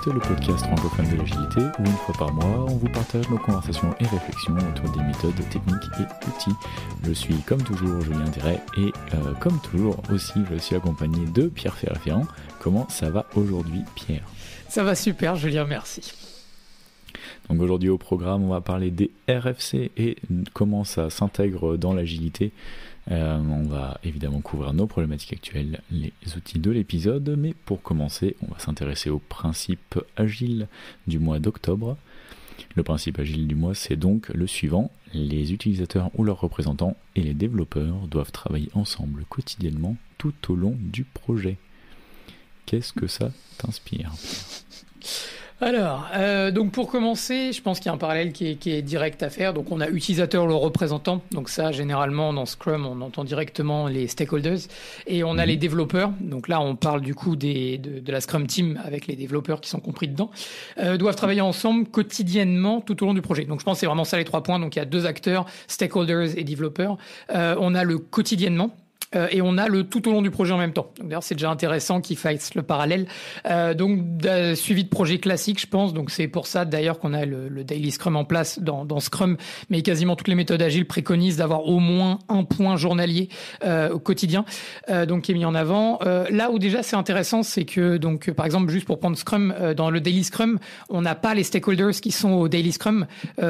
Agiliste, le podcast francophone de l'agilité, où une fois par mois, on vous partage nos conversations et réflexions autour des méthodes, techniques et outils. Je suis comme toujours Julien Diret et comme toujours aussi, je suis accompagné de Pierre Ferrand. Comment ça va aujourd'hui, Pierre ? Ça va super, Julien, merci. Donc aujourd'hui au programme, on va parler des RFC et comment ça s'intègre dans l'agilité. On va évidemment couvrir nos problématiques actuelles, les outils de l'épisode, mais pour commencer, on va s'intéresser au principe agile du mois d'octobre. Le principe agile du mois, c'est donc le suivant: les utilisateurs ou leurs représentants et les développeurs doivent travailler ensemble quotidiennement tout au long du projet. Qu'est-ce que ça t'inspire ? Alors, donc pour commencer, je pense qu'il y a un parallèle qui est direct à faire. Donc on a utilisateur ou le représentant. Donc ça, généralement, dans Scrum, on entend directement les stakeholders. Et on a les développeurs. Donc là, on parle du coup de la Scrum Team avec les développeurs qui sont compris dedans. Doivent travailler ensemble quotidiennement tout au long du projet. Donc je pense que c'est vraiment ça les 3 points. Donc il y a 2 acteurs, stakeholders et développeurs. On a le quotidiennement. Et on a le tout au long du projet en même temps. Donc d'ailleurs, c'est déjà intéressant qu'ils fassent le parallèle. Suivi de projet classique, je pense. Donc c'est pour ça d'ailleurs qu'on a le Daily Scrum en place dans Scrum. Mais quasiment toutes les méthodes agiles préconisent d'avoir au moins un point journalier au quotidien, donc qui est mis en avant. Là où déjà c'est intéressant, c'est que donc par exemple, juste pour prendre Scrum, dans le Daily Scrum, on n'a pas les stakeholders qui sont au Daily Scrum,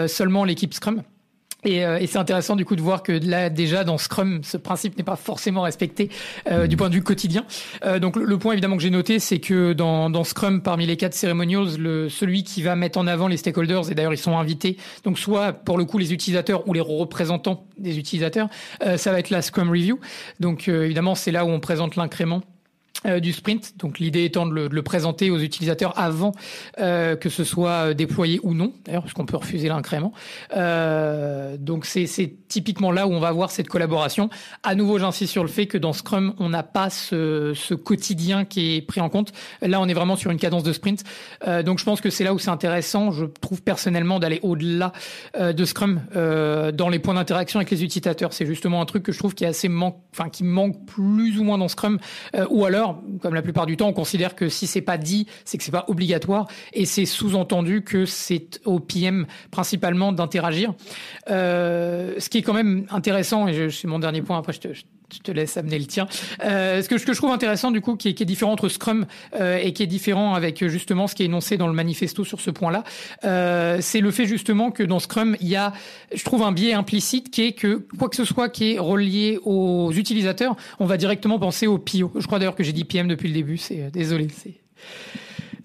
seulement l'équipe Scrum. Et c'est intéressant du coup de voir que là déjà dans Scrum ce principe n'est pas forcément respecté du point de vue quotidien. Donc le point évidemment que j'ai noté, c'est que dans Scrum, parmi les 4 ceremonials, celui qui va mettre en avant les stakeholders, et d'ailleurs ils sont invités, donc soit pour le coup les utilisateurs ou les représentants des utilisateurs, ça va être la Scrum Review. Donc évidemment c'est là où on présente l'incrément du sprint, donc l'idée étant de le présenter aux utilisateurs avant que ce soit déployé ou non, d'ailleurs, parce qu'on peut refuser l'incrément. Donc c'est typiquement là où on va avoir cette collaboration. À nouveau, j'insiste sur le fait que dans Scrum, on n'a pas ce quotidien qui est pris en compte. Là, on est vraiment sur une cadence de sprint. Donc je pense que c'est là où c'est intéressant, je trouve personnellement, d'aller au-delà de Scrum dans les points d'interaction avec les utilisateurs. C'est justement un truc que je trouve qui est assez qui manque plus ou moins dans Scrum, ou alors, comme la plupart du temps, on considère que si c'est pas dit, c'est que c'est pas obligatoire, et c'est sous-entendu que c'est au PM principalement d'interagir. Ce qui est quand même intéressant, et c'est mon dernier point, après je te laisse amener le tien. Ce que je trouve intéressant du coup, qui est différent entre Scrum et qui est différent avec justement ce qui est énoncé dans le manifesto sur ce point-là, c'est le fait justement que dans Scrum, il y a, je trouve, un biais implicite qui est que quoi que ce soit qui est relié aux utilisateurs, on va directement penser au PO. Je crois d'ailleurs que j'ai dit PM depuis le début, désolé, c'est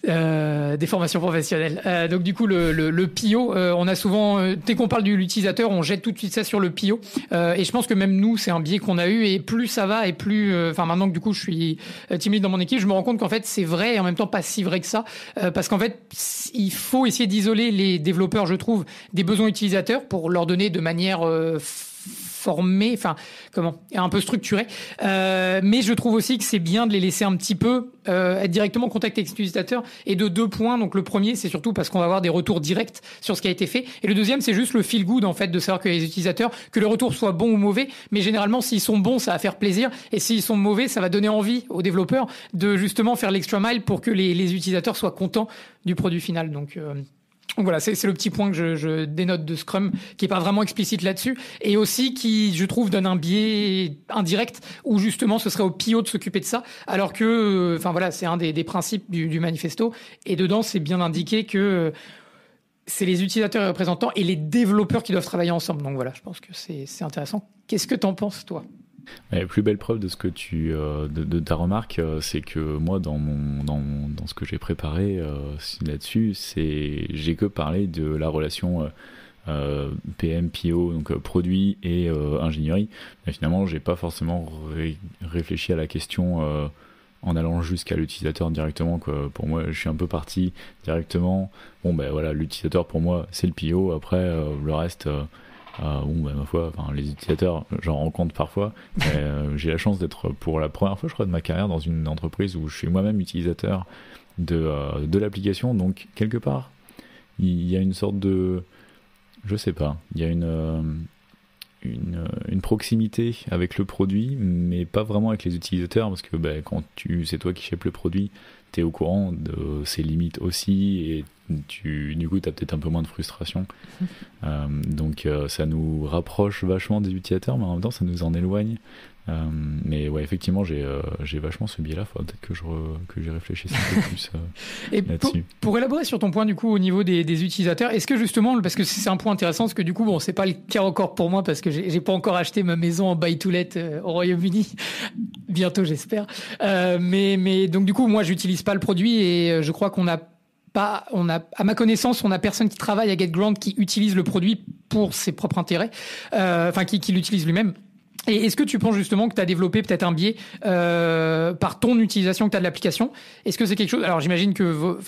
des formations professionnelles. Donc du coup le PO, on a souvent, dès qu'on parle de l'utilisateur, on jette tout de suite ça sur le PO, et je pense que même nous c'est un biais qu'on a eu, et plus ça va et plus maintenant que du coup je suis team lead dans mon équipe, je me rends compte qu'en fait c'est vrai et en même temps pas si vrai que ça, parce qu'en fait il faut essayer d'isoler les développeurs, je trouve, des besoins utilisateurs pour leur donner de manière formé, un peu structuré. Mais je trouve aussi que c'est bien de les laisser un petit peu être directement en contact avec les utilisateurs, et de 2 points. Donc le premier, c'est surtout parce qu'on va avoir des retours directs sur ce qui a été fait, et le deuxième, c'est juste le feel good en fait, de savoir que les utilisateurs, que le retour soit bon ou mauvais, mais généralement s'ils sont bons, ça va faire plaisir, et s'ils sont mauvais, ça va donner envie aux développeurs de justement faire l'extra mile pour que les utilisateurs soient contents du produit final. Donc voilà, c'est le petit point que je dénote de Scrum, qui est pas vraiment explicite là-dessus, et aussi qui, je trouve, donne un biais indirect où justement ce serait au PO de s'occuper de ça, alors que, c'est un des principes du manifesto, et dedans c'est bien indiqué que c'est les utilisateurs et représentants et les développeurs qui doivent travailler ensemble. Donc voilà, je pense que c'est intéressant. Qu'est-ce que t'en penses, toi ? La plus belle preuve de ce que de ta remarque, c'est que moi dans ce que j'ai préparé là-dessus, j'ai que parlé de la relation PM, PO, donc produit et ingénierie. Mais finalement, j'ai pas forcément réfléchi à la question en allant jusqu'à l'utilisateur directement, quoi. Pour moi, je suis un peu parti directement. L'utilisateur pour moi c'est le PO. Après le reste. Ma foi, les utilisateurs, j'en rencontre parfois. J'ai la chance d'être, pour la première fois, je crois, de ma carrière, dans une entreprise où je suis moi-même utilisateur de l'application. Donc, quelque part, il y a une sorte de... Je sais pas. Il y a une proximité avec le produit, mais pas vraiment avec les utilisateurs, parce que quand c'est toi qui shapes le produit, t'es au courant de ses limites aussi, et du coup, t'as peut-être un peu moins de frustration. Donc, ça nous rapproche vachement des utilisateurs, mais en même temps, ça nous en éloigne. Mais ouais, effectivement, j'ai vachement ce biais-là. Faudrait peut-être que j'y réfléchisse un peu plus Et là-dessus. Pour élaborer sur ton point, du coup, au niveau des utilisateurs, est-ce que justement, parce que c'est un point intéressant, parce que du coup, bon, c'est pas le cas encore pour moi, parce que j'ai pas encore acheté ma maison en buy to let au Royaume-Uni. Bientôt, j'espère. Mais donc, du coup, moi, j'utilise pas le produit, et je crois à ma connaissance, on a personne qui travaille à GetGround qui utilise le produit pour ses propres intérêts, qui l'utilise lui-même. Et est-ce que tu penses justement que tu as développé peut-être un biais par ton utilisation que tu as de l'application? Est-ce que c'est quelque chose... Alors j'imagine que...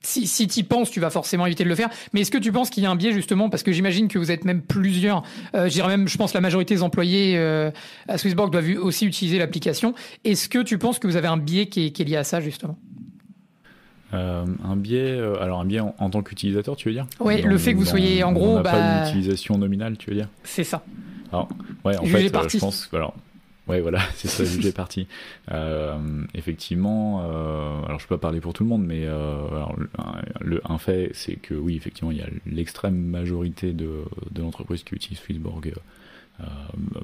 Si tu y penses, tu vas forcément éviter de le faire. Mais est-ce que tu penses qu'il y a un biais justement? Parce que j'imagine que vous êtes même plusieurs. Je pense la majorité des employés à Swissborg doivent aussi utiliser l'application. Est-ce que tu penses que vous avez un biais qui est lié à ça justement? Un biais, alors un biais en tant qu'utilisateur, tu veux dire? Oui, le fait que vous soyez en gros... On n'a pas d'utilisation nominale, tu veux dire? C'est ça. Alors, ouais, en fait, je pense... Alors, ouais, voilà, c'est ça, juger parti. Effectivement, alors je peux pas parler pour tout le monde, mais un fait, c'est que oui, effectivement, il y a l'extrême majorité de l'entreprise qui utilise Swissborg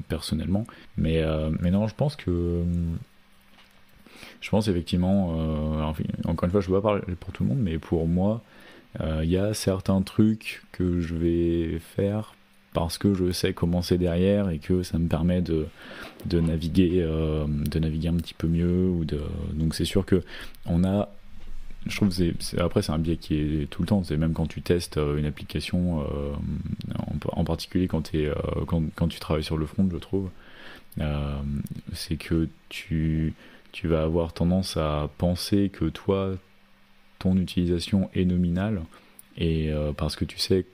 personnellement. Mais non, je pense effectivement, encore une fois, je ne peux pas parler pour tout le monde, mais pour moi, il y a certains trucs que je vais faire parce que je sais comment c'est derrière et que ça me permet de naviguer un petit peu mieux. Donc c'est sûr que je trouve que après c'est un biais qui est tout le temps. C'est même quand tu testes une application, en particulier quand tu travailles sur le front, je trouve, c'est que tu vas avoir tendance à penser que toi, ton utilisation est nominale, et parce que tu sais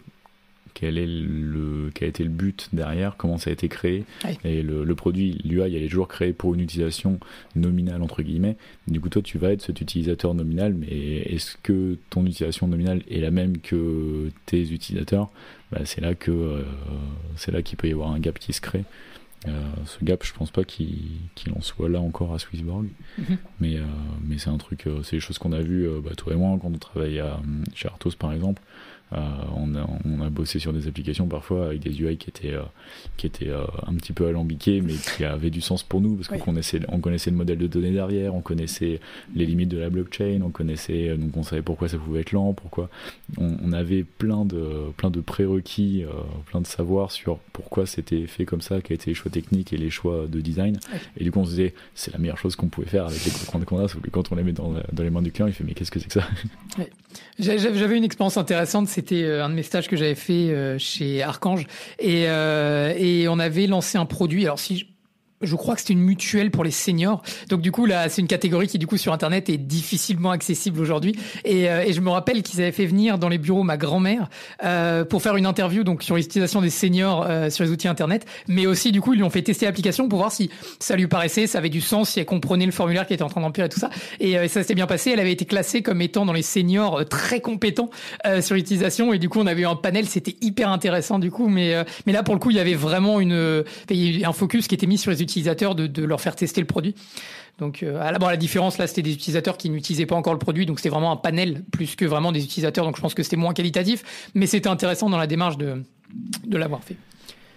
quel a été le but derrière, comment ça a été créé. Oui. Et le produit, l'UI, il est toujours créé pour une utilisation nominale, entre guillemets. Du coup, toi, tu vas être cet utilisateur nominal, mais est-ce que ton utilisation nominale est la même que tes utilisateurs? C'est là qu'il peut y avoir un gap qui se crée. Ce gap, je pense pas qu'il en soit là encore à Swissborg. Mais c'est un truc, c'est des choses qu'on a vues, toi et moi, quand on travaille chez Arthos par exemple. On a bossé sur des applications parfois avec des UI qui étaient un petit peu alambiqués, mais qui avaient du sens pour nous, parce qu'on connaissait le modèle de données derrière, on connaissait les limites de la blockchain, donc on savait pourquoi ça pouvait être lent, pourquoi on avait plein de prérequis, plein de savoir sur pourquoi c'était fait comme ça, quels étaient les choix techniques et les choix de design. Et du coup on se disait c'est la meilleure chose qu'on pouvait faire avec les contraintes qu'on a, sauf que quand on les met dans les mains du client, il fait mais qu'est-ce que c'est que ça? J'avais une expérience intéressante, c'était un de mes stages que j'avais fait chez Archange, et on avait lancé un produit. Alors je crois que c'était une mutuelle pour les seniors. Donc du coup là, c'est une catégorie qui du coup sur internet est difficilement accessible aujourd'hui. Et je me rappelle qu'ils avaient fait venir dans les bureaux ma grand-mère pour faire une interview donc sur l'utilisation des seniors sur les outils internet. Mais aussi du coup ils lui ont fait tester l'application pour voir si ça lui paraissait, ça avait du sens, si elle comprenait le formulaire qui était en train d'emplir et tout ça. Et ça s'était bien passé. Elle avait été classée comme étant dans les seniors très compétents sur l'utilisation. Et du coup on avait eu un panel, c'était hyper intéressant du coup. Mais là pour le coup il y avait vraiment un focus qui était mis sur les utilisateurs, de leur faire tester le produit. Donc la différence là, c'était des utilisateurs qui n'utilisaient pas encore le produit, donc c'était vraiment un panel plus que vraiment des utilisateurs. Donc je pense que c'était moins qualitatif, mais c'était intéressant dans la démarche de l'avoir fait.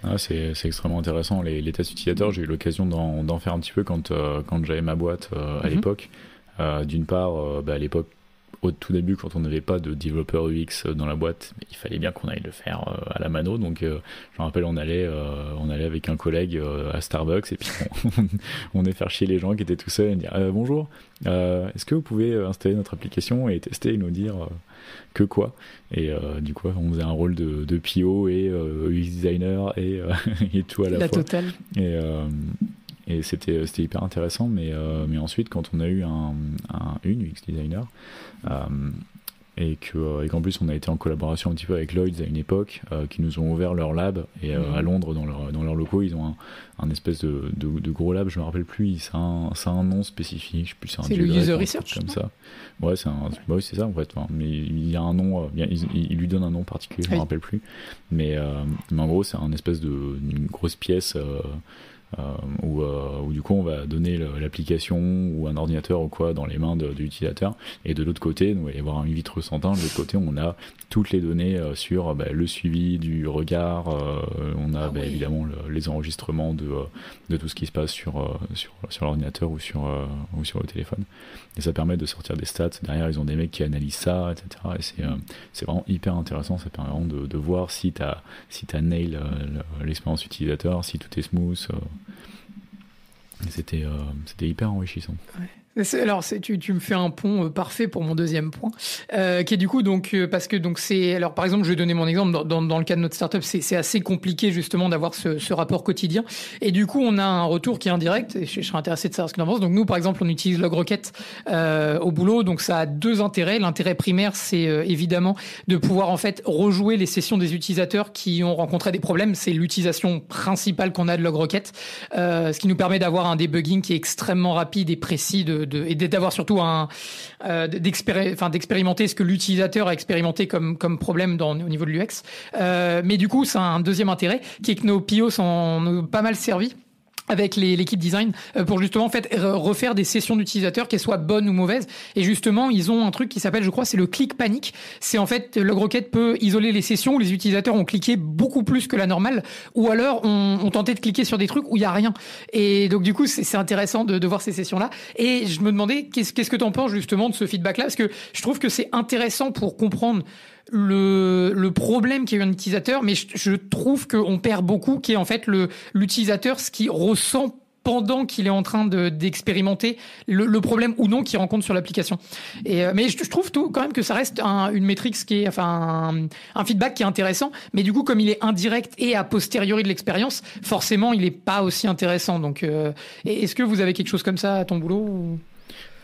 Ah, c'est extrêmement intéressant. Les tests utilisateurs, j'ai eu l'occasion d'en faire un petit peu quand j'avais ma boîte à l'époque. D'une part, à l'époque, au tout début, quand on n'avait pas de développeur UX dans la boîte, il fallait bien qu'on aille le faire à la mano. Donc, je me rappelle, on allait avec un collègue à Starbucks, et puis on est faire chier les gens qui étaient tout seuls et dire bonjour, est-ce que vous pouvez installer notre application et tester et nous dire que quoi? Et du coup, on faisait un rôle de PO et UX designer et tout à la fois. La totale. Et c'était hyper intéressant, mais ensuite quand on a eu une UX designer et qu'en plus on a été en collaboration un petit peu avec Lloyds à une époque, qui nous ont ouvert leur lab, et à Londres dans leurs locaux ils ont un espèce de gros lab, je me rappelle plus, ça a un nom spécifique, je sais plus, c'est le user research comme ça. Ouais, oui, c'est ça en fait, mais il y a un nom, il lui donne un nom particulier, je me rappelle plus, mais en gros c'est un espèce d'une grosse pièce où du coup on va donner l'application ou un ordinateur ou quoi dans les mains de l'utilisateur, et de l'autre côté il va y avoir un vitre sans teint, de l'autre côté on a toutes les données sur le suivi du regard, on a évidemment les enregistrements de tout ce qui se passe sur l'ordinateur ou sur le téléphone, et ça permet de sortir des stats. Derrière ils ont des mecs qui analysent ça, etc. Et c'est vraiment hyper intéressant, ça permet vraiment de voir si t'as nail l'expérience utilisateur, si tout est smooth. C'était hyper enrichissant. Ouais. Alors, tu me fais un pont parfait pour mon deuxième point, qui est du coup parce que c'est, alors par exemple, je vais donner mon exemple dans le cas de notre startup, c'est assez compliqué justement d'avoir ce rapport quotidien, et du coup on a un retour qui est indirect, et je serais intéressé de savoir ce que tu en penses. Donc nous par exemple on utilise LogRocket au boulot, donc ça a deux intérêts. L'intérêt primaire c'est évidemment de pouvoir en fait rejouer les sessions des utilisateurs qui ont rencontré des problèmes. C'est l'utilisation principale qu'on a de LogRocket, ce qui nous permet d'avoir un debugging qui est extrêmement rapide et précis et d'avoir surtout d'expérimenter ce que l'utilisateur a expérimenté comme problème au niveau de l'UX. Mais du coup, c'est un deuxième intérêt qui est que nos PO sont pas mal servis avec l'équipe design pour justement en fait refaire des sessions d'utilisateurs, qu'elles soient bonnes ou mauvaises. Et justement ils ont un truc qui s'appelle, je crois, c'est le click panic. C'est en fait LogRocket peut isoler les sessions où les utilisateurs ont cliqué beaucoup plus que la normale, ou alors ont tenté de cliquer sur des trucs où il y a rien. Et donc du coup c'est intéressant de voir ces sessions là. Et je me demandais qu'est-ce que t'en penses justement de ce feedback là, parce que je trouve que c'est intéressant pour comprendre le problème qu'il y a eu un utilisateur, mais je trouve qu'on perd beaucoup, qui est en fait l'utilisateur, ce qu'il ressent pendant qu'il est en train d'expérimenter le problème ou non qu'il rencontre sur l'application. Mais je trouve quand même que ça reste une métrique qui est, un feedback qui est intéressant, mais du coup comme il est indirect et a posteriori de l'expérience, forcément il est pas aussi intéressant. Donc est-ce que vous avez quelque chose comme ça à ton boulot ou...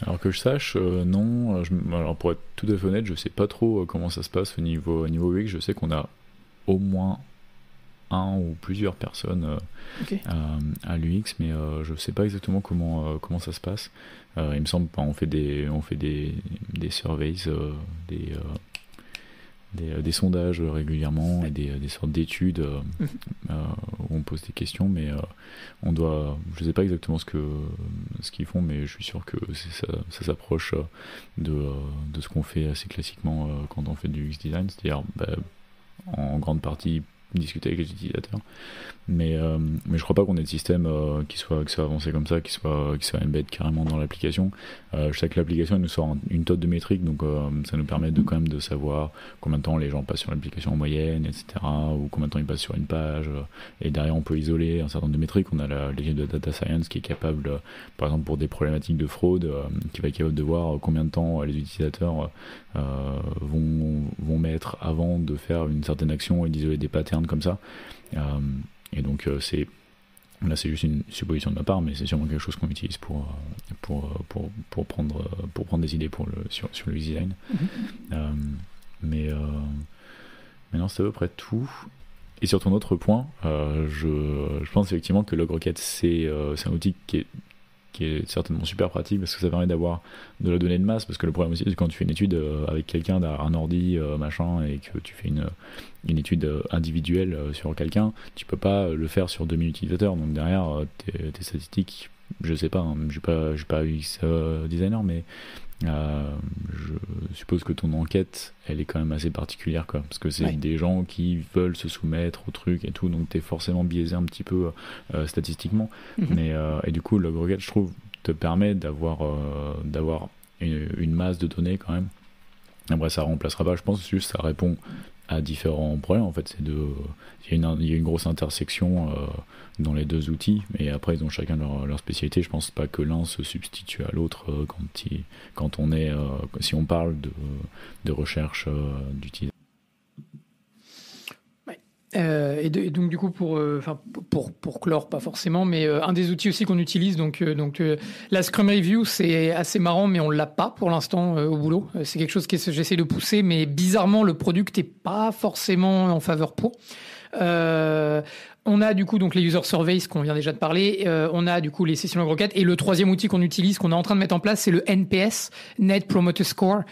Alors que je sache, non. Alors pour être tout à fait honnête, je sais pas trop comment ça se passe au niveau UX. Je sais qu'on a au moins un ou plusieurs personnes à l'UX, mais je sais pas exactement comment ça se passe. Il me semble on fait des surveys, des sondages régulièrement, et des sortes d'études où on pose des questions, mais je sais pas exactement ce qu'ils font, mais je suis sûr que ça s'approche de ce qu'on fait assez classiquement quand on fait du UX design, c'est-à-dire en grande partie discuter avec les utilisateurs, mais je crois pas qu'on ait de système qui soit avancé comme ça, qui soit embed carrément dans l'application. Je sais que l'application elle nous sort une tonne de métriques, donc ça nous permet quand même de savoir combien de temps les gens passent sur l'application en moyenne, etc., ou combien de temps ils passent sur une page, et derrière on peut isoler un certain nombre de métriques. On a l'équipe de data science qui est capable, par exemple pour des problématiques de fraude, qui va être capable de voir combien de temps les utilisateurs vont mettre avant de faire une certaine action, et d'isoler des patterns comme ça. Et donc c'est juste une supposition de ma part, mais c'est sûrement quelque chose qu'on utilise pour prendre des idées sur le design. Mais non, c'est à peu près tout. Et sur ton autre point, je pense effectivement que LogRocket c'est un outil qui est certainement super pratique, parce que ça permet d'avoir de la donnée de masse. Parce que le problème aussi, c'est quand tu fais une étude avec quelqu'un derrière un ordi machin, et que tu fais une étude individuelle sur quelqu'un, tu peux pas le faire sur 2000 utilisateurs. Donc derrière tes statistiques, je sais pas, hein, je suis pas UX designer, mais je suppose que ton enquête elle est quand même assez particulière, quoi, parce que c'est des gens qui veulent se soumettre au truc et tout, donc t'es forcément biaisé un petit peu statistiquement. Mais et du coup LogRocket, je trouve, te permet d'avoir une masse de données quand même. Après ça remplacera pas, je pense, juste ça répond à différents problèmes. En fait, il y a une grosse intersection dans les deux outils, mais après ils ont chacun leur spécialité. Je pense pas que l'un se substitue à l'autre si on parle de recherche d'utilisation. Et donc du coup pour clore, pas forcément, mais un des outils aussi qu'on utilise, donc la Scrum Review, c'est assez marrant, mais on l'a pas pour l'instant au boulot. C'est quelque chose que j'essaie de pousser, mais bizarrement le product est pas forcément en faveur pour. On a du coup donc les user surveys qu'on vient déjà de parler. On a du coup les sessions log requêtes. Et le troisième outil qu'on utilise, qu'on est en train de mettre en place, c'est le NPS, Net Promoter Score,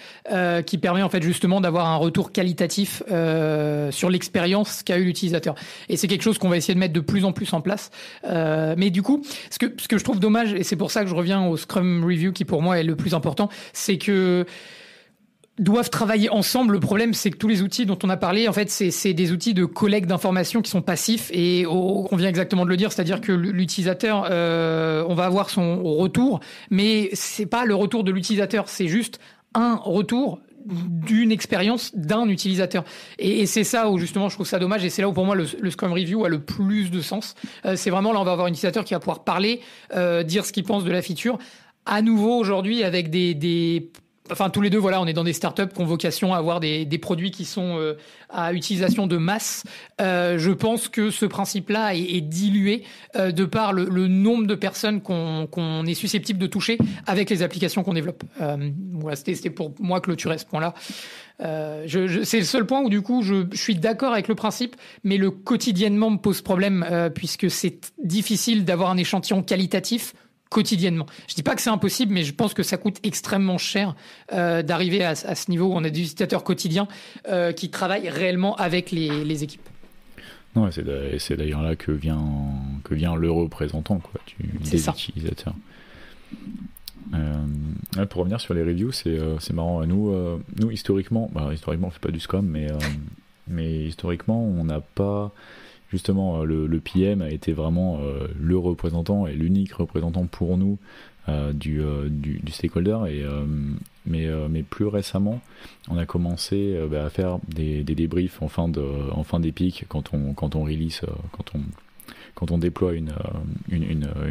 qui permet en fait justement d'avoir un retour qualitatif sur l'expérience qu'a eu l'utilisateur. Et c'est quelque chose qu'on va essayer de mettre de plus en plus en place. Mais du coup, ce que je trouve dommage, et c'est pour ça que je reviens au Scrum Review qui pour moi est le plus important, c'est que doivent travailler ensemble. Le problème, c'est que tous les outils dont on a parlé, en fait, c'est des outils de collecte d'informations qui sont passifs et on vient exactement de le dire, c'est-à-dire que l'utilisateur, on va avoir son retour, mais c'est pas le retour de l'utilisateur, c'est juste un retour d'une expérience d'un utilisateur. Et c'est ça où justement je trouve ça dommage et c'est là où pour moi le Scrum Review a le plus de sens. C'est vraiment là on va avoir un utilisateur qui va pouvoir parler, dire ce qu'il pense de la feature. À nouveau aujourd'hui avec enfin, tous les deux, voilà, on est dans des startups qui ont vocation à avoir des produits qui sont à utilisation de masse. Je pense que ce principe-là est dilué de par le nombre de personnes qu'on est susceptible de toucher avec les applications qu'on développe. Voilà, c'était pour moi clôturer ce point-là. C'est le seul point où du coup je suis d'accord avec le principe, mais le quotidiennement me pose problème puisque c'est difficile d'avoir un échantillon qualitatif quotidiennement. Je dis pas que c'est impossible, mais je pense que ça coûte extrêmement cher d'arriver à ce niveau où on a des utilisateurs quotidiens qui travaillent réellement avec les équipes. Non, c'est d'ailleurs là que vient le représentant des utilisateurs. Pour revenir sur les reviews, c'est marrant. Nous historiquement, on fait pas du Scrum, mais historiquement, on n'a pas. Justement, le PM a été vraiment le représentant et l'unique représentant pour nous du stakeholder. Mais plus récemment, on a commencé à faire des débriefs en fin d'épique quand on release, quand on déploie une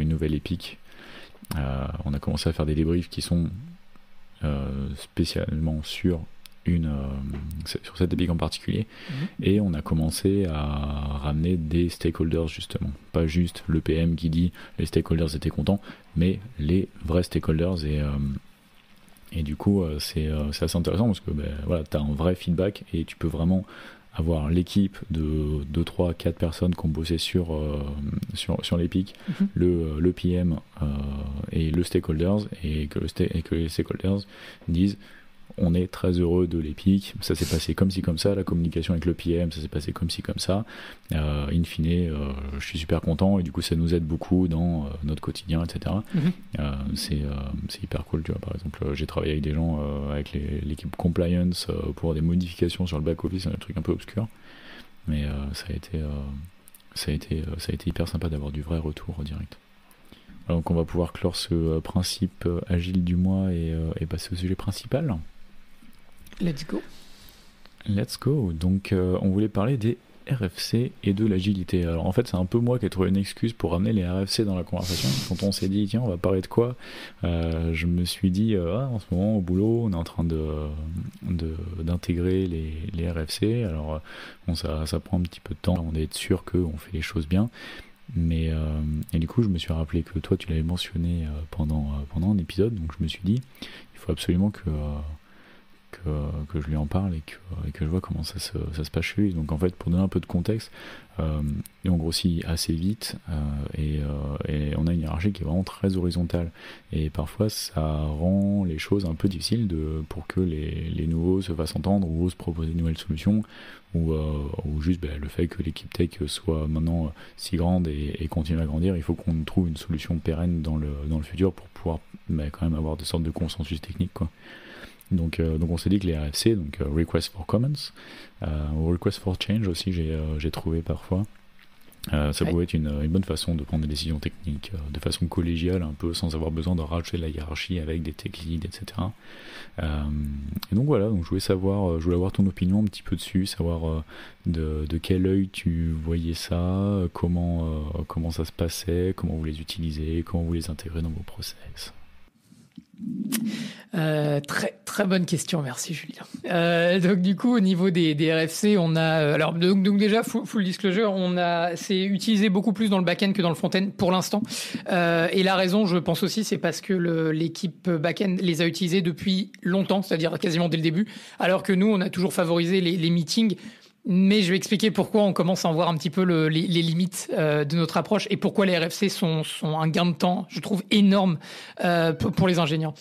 nouvelle épique. On a commencé à faire des débriefs qui sont spécialement sur cette épique en particulier, et on a commencé à ramener des stakeholders, justement, pas juste le PM qui dit les stakeholders étaient contents, mais les vrais stakeholders, et du coup c'est assez intéressant parce que voilà, tu as un vrai feedback et tu peux vraiment avoir l'équipe de 2, 3, 4 personnes qui ont bossé sur l'épique, le PM et le stakeholders, et que les stakeholders disent on est très heureux de l'épique, ça s'est passé comme ci comme ça, la communication avec le PM, ça s'est passé comme ci comme ça, in fine, je suis super content et du coup ça nous aide beaucoup dans notre quotidien, etc. C'est hyper cool, tu vois. Par exemple, j'ai travaillé avec des gens, avec l'équipe compliance pour des modifications sur le back-office, un truc un peu obscur, mais ça a été hyper sympa d'avoir du vrai retour direct. Donc on va pouvoir clore ce principe agile du mois et passer au sujet principal. Let's go. Donc on voulait parler des RFC et de l'agilité. Alors en fait c'est un peu moi qui ai trouvé une excuse pour ramener les RFC dans la conversation. Quand on s'est dit tiens on va parler de quoi, je me suis dit en ce moment au boulot on est en train d'intégrer les RFC. Alors ça prend un petit peu de temps on est sûr qu'on fait les choses bien. Mais et du coup je me suis rappelé que toi tu l'avais mentionné pendant un épisode, donc je me suis dit il faut absolument que je lui en parle et que je vois comment ça se passe chez lui. Donc en fait pour donner un peu de contexte, on grossit assez vite et on a une hiérarchie qui est vraiment très horizontale et parfois ça rend les choses un peu difficiles pour que les nouveaux se fassent entendre ou osent proposer de nouvelles solutions ou juste le fait que l'équipe tech soit maintenant si grande et continue à grandir. Il faut qu'on trouve une solution pérenne dans le futur pour pouvoir quand même avoir des sortes de consensus technique, quoi. Donc on s'est dit que les RFC, donc Request for Comments, ou Request for Change aussi, j'ai trouvé parfois, ça pouvait être une bonne façon de prendre des décisions techniques de façon collégiale, un peu sans avoir besoin de rajouter la hiérarchie avec des tech leads, etc. Et donc voilà, donc je voulais avoir ton opinion un petit peu dessus, savoir de quel œil tu voyais ça, comment ça se passait, comment vous les utilisez, comment vous les intégrez dans vos process. Très très bonne question, merci Julien. Donc du coup au niveau des RFC, on a alors donc déjà full disclosure, c'est utilisé beaucoup plus dans le back-end que dans le front-end pour l'instant. Et la raison, je pense aussi, c'est parce que l'équipe back-end les a utilisés depuis longtemps, c'est-à-dire quasiment dès le début, alors que nous on a toujours favorisé les meetings mais je vais expliquer pourquoi on commence à en voir un petit peu les limites de notre approche et pourquoi les RFC sont un gain de temps, je trouve, énorme pour les ingénieurs.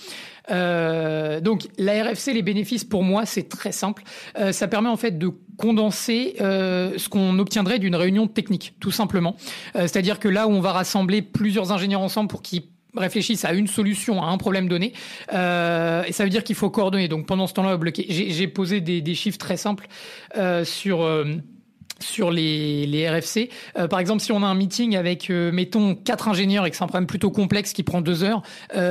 Donc la RFC, les bénéfices pour moi, c'est très simple. Ça permet en fait de condenser ce qu'on obtiendrait d'une réunion technique, tout simplement. C'est-à-dire que là où on va rassembler plusieurs ingénieurs ensemble pour qu'ils réfléchissent à une solution, à un problème donné, et ça veut dire qu'il faut coordonner. Donc pendant ce temps-là, bloquer. J'ai posé des chiffres très simples sur les RFC. Par exemple, si on a un meeting avec, mettons, 4 ingénieurs et que c'est un problème plutôt complexe qui prend 2 heures,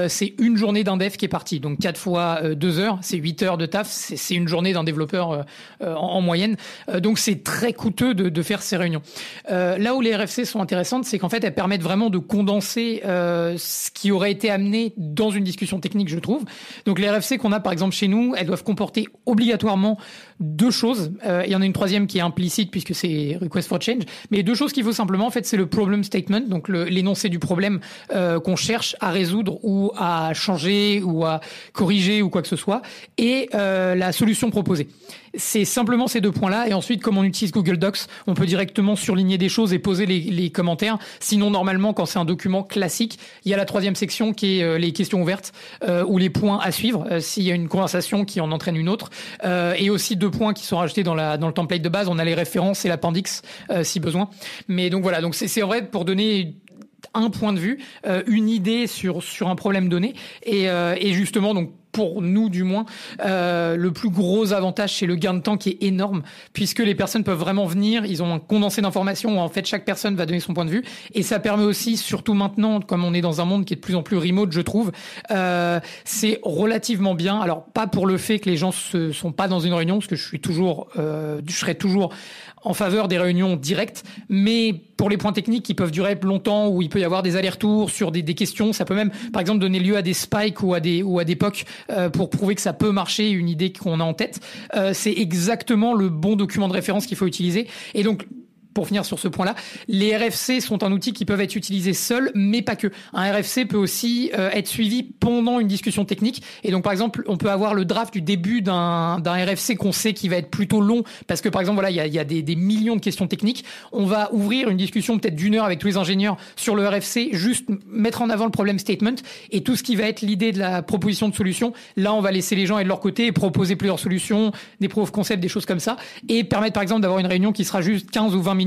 c'est une journée d'un dev qui est partie. Donc 4 fois 2 heures, c'est 8 heures de taf, c'est une journée d'un développeur en moyenne. Donc c'est très coûteux de faire ces réunions. Là où les RFC sont intéressantes, c'est qu'en fait, elles permettent vraiment de condenser ce qui aurait été amené dans une discussion technique, je trouve. Donc les RFC qu'on a, par exemple, chez nous, elles doivent comporter obligatoirement 2 choses. Il y en a une troisième qui est implicite puisque c'est request for change. Mais 2 choses qu'il faut simplement, en fait, c'est le problem statement, donc l'énoncé du problème qu'on cherche à résoudre ou à changer ou à corriger ou quoi que ce soit, et la solution proposée. C'est simplement ces 2 points-là. Et ensuite, comme on utilise Google Docs, on peut directement surligner des choses et poser les commentaires. Sinon, normalement, quand c'est un document classique, il y a la 3e section qui est les questions ouvertes ou les points à suivre s'il y a une conversation qui en entraîne une autre. Et aussi 2 points qui sont rajoutés dans le template de base. On a les références et l'appendix si besoin. Mais donc voilà, donc c'est en vrai pour donner un point de vue, une idée sur un problème donné. Et justement, donc pour nous du moins, le plus gros avantage, c'est le gain de temps qui est énorme, puisque les personnes peuvent vraiment venir, ils ont un condensé d'informations où en fait chaque personne va donner son point de vue, et ça permet aussi, surtout maintenant, comme on est dans un monde qui est de plus en plus remote, je trouve, c'est relativement bien. Alors pas pour le fait que les gens se sont pas dans une réunion, parce que je serai toujours en faveur des réunions directes, mais pour les points techniques qui peuvent durer longtemps, où il peut y avoir des allers-retours sur des questions, ça peut même, par exemple, donner lieu à des spikes ou à des POC pour prouver que ça peut marcher, une idée qu'on a en tête. C'est exactement le bon document de référence qu'il faut utiliser. Et donc, pour finir sur ce point-là, les RFC sont un outil qui peuvent être utilisés seuls, mais pas que. Un RFC peut aussi être suivi pendant une discussion technique. Et donc, par exemple, on peut avoir le draft du début d'un RFC qu'on sait qui va être plutôt long, parce que, par exemple, voilà, il y a des millions de questions techniques. On va ouvrir une discussion peut-être d'1 heure avec tous les ingénieurs sur le RFC, juste mettre en avant le problem statement et tout ce qui va être l'idée de la proposition de solution. Là, on va laisser les gens être de leur côté et proposer plusieurs solutions, des proof of concept, des choses comme ça, et permettre, par exemple, d'avoir une réunion qui sera juste 15 ou 20 minutes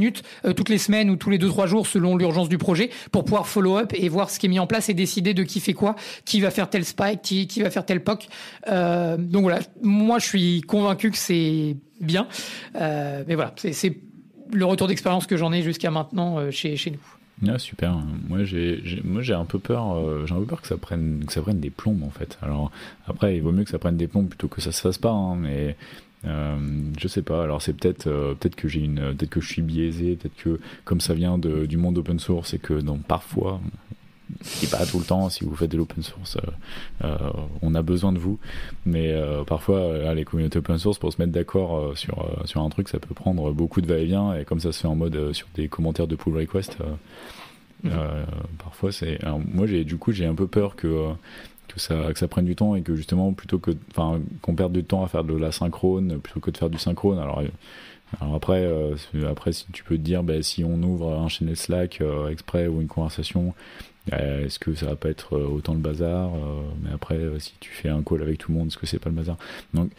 toutes les semaines ou tous les 2-3 jours selon l'urgence du projet pour pouvoir follow-up et voir ce qui est mis en place et décider de qui fait quoi, qui va faire tel spike, qui va faire tel POC. Donc voilà, moi je suis convaincu que c'est bien. Mais voilà, c'est le retour d'expérience que j'en ai jusqu'à maintenant chez nous. Ah, super. Moi j'ai un peu peur que ça prenne des plombes en fait. Alors après il vaut mieux que ça prenne des plombes plutôt que ça se fasse pas, hein, mais je sais pas, alors c'est peut-être que peut-être que je suis biaisé, peut-être que comme ça vient du monde open source et que parfois, et pas tout le temps, si vous faites de l'open source, on a besoin de vous, mais parfois les communautés open source pour se mettre d'accord sur un truc, ça peut prendre beaucoup de va-et-vient, et comme ça se fait en mode sur des commentaires de pull request, parfois c'est... Alors, moi j'ai un peu peur que ça prenne du temps et que justement qu'on perde du temps à faire de la synchrone plutôt que de faire du synchrone. Alors après si tu peux te dire si on ouvre un channel Slack exprès ou une conversation, est-ce que ça va pas être autant le bazar, mais après si tu fais un call avec tout le monde, est-ce que c'est pas le bazar? Donc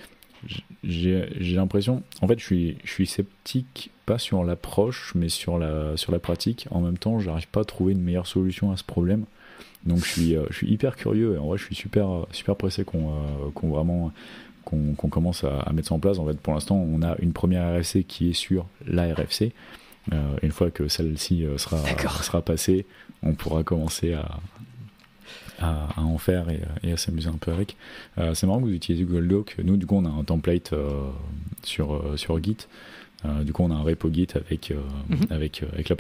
j'ai l'impression, en fait je suis sceptique, pas sur l'approche mais sur la pratique. En même temps j'arrive pas à trouver une meilleure solution à ce problème. Donc je suis hyper curieux, et en vrai je suis super pressé qu'on commence à mettre ça en place. En fait, pour l'instant on a une première RFC qui est sur la RFC. Une fois que celle-ci sera passée, on pourra commencer à en faire et à s'amuser un peu avec. C'est marrant que vous utilisez Google Doc. Nous du coup on a un template sur Git. Du coup on a un repo Git avec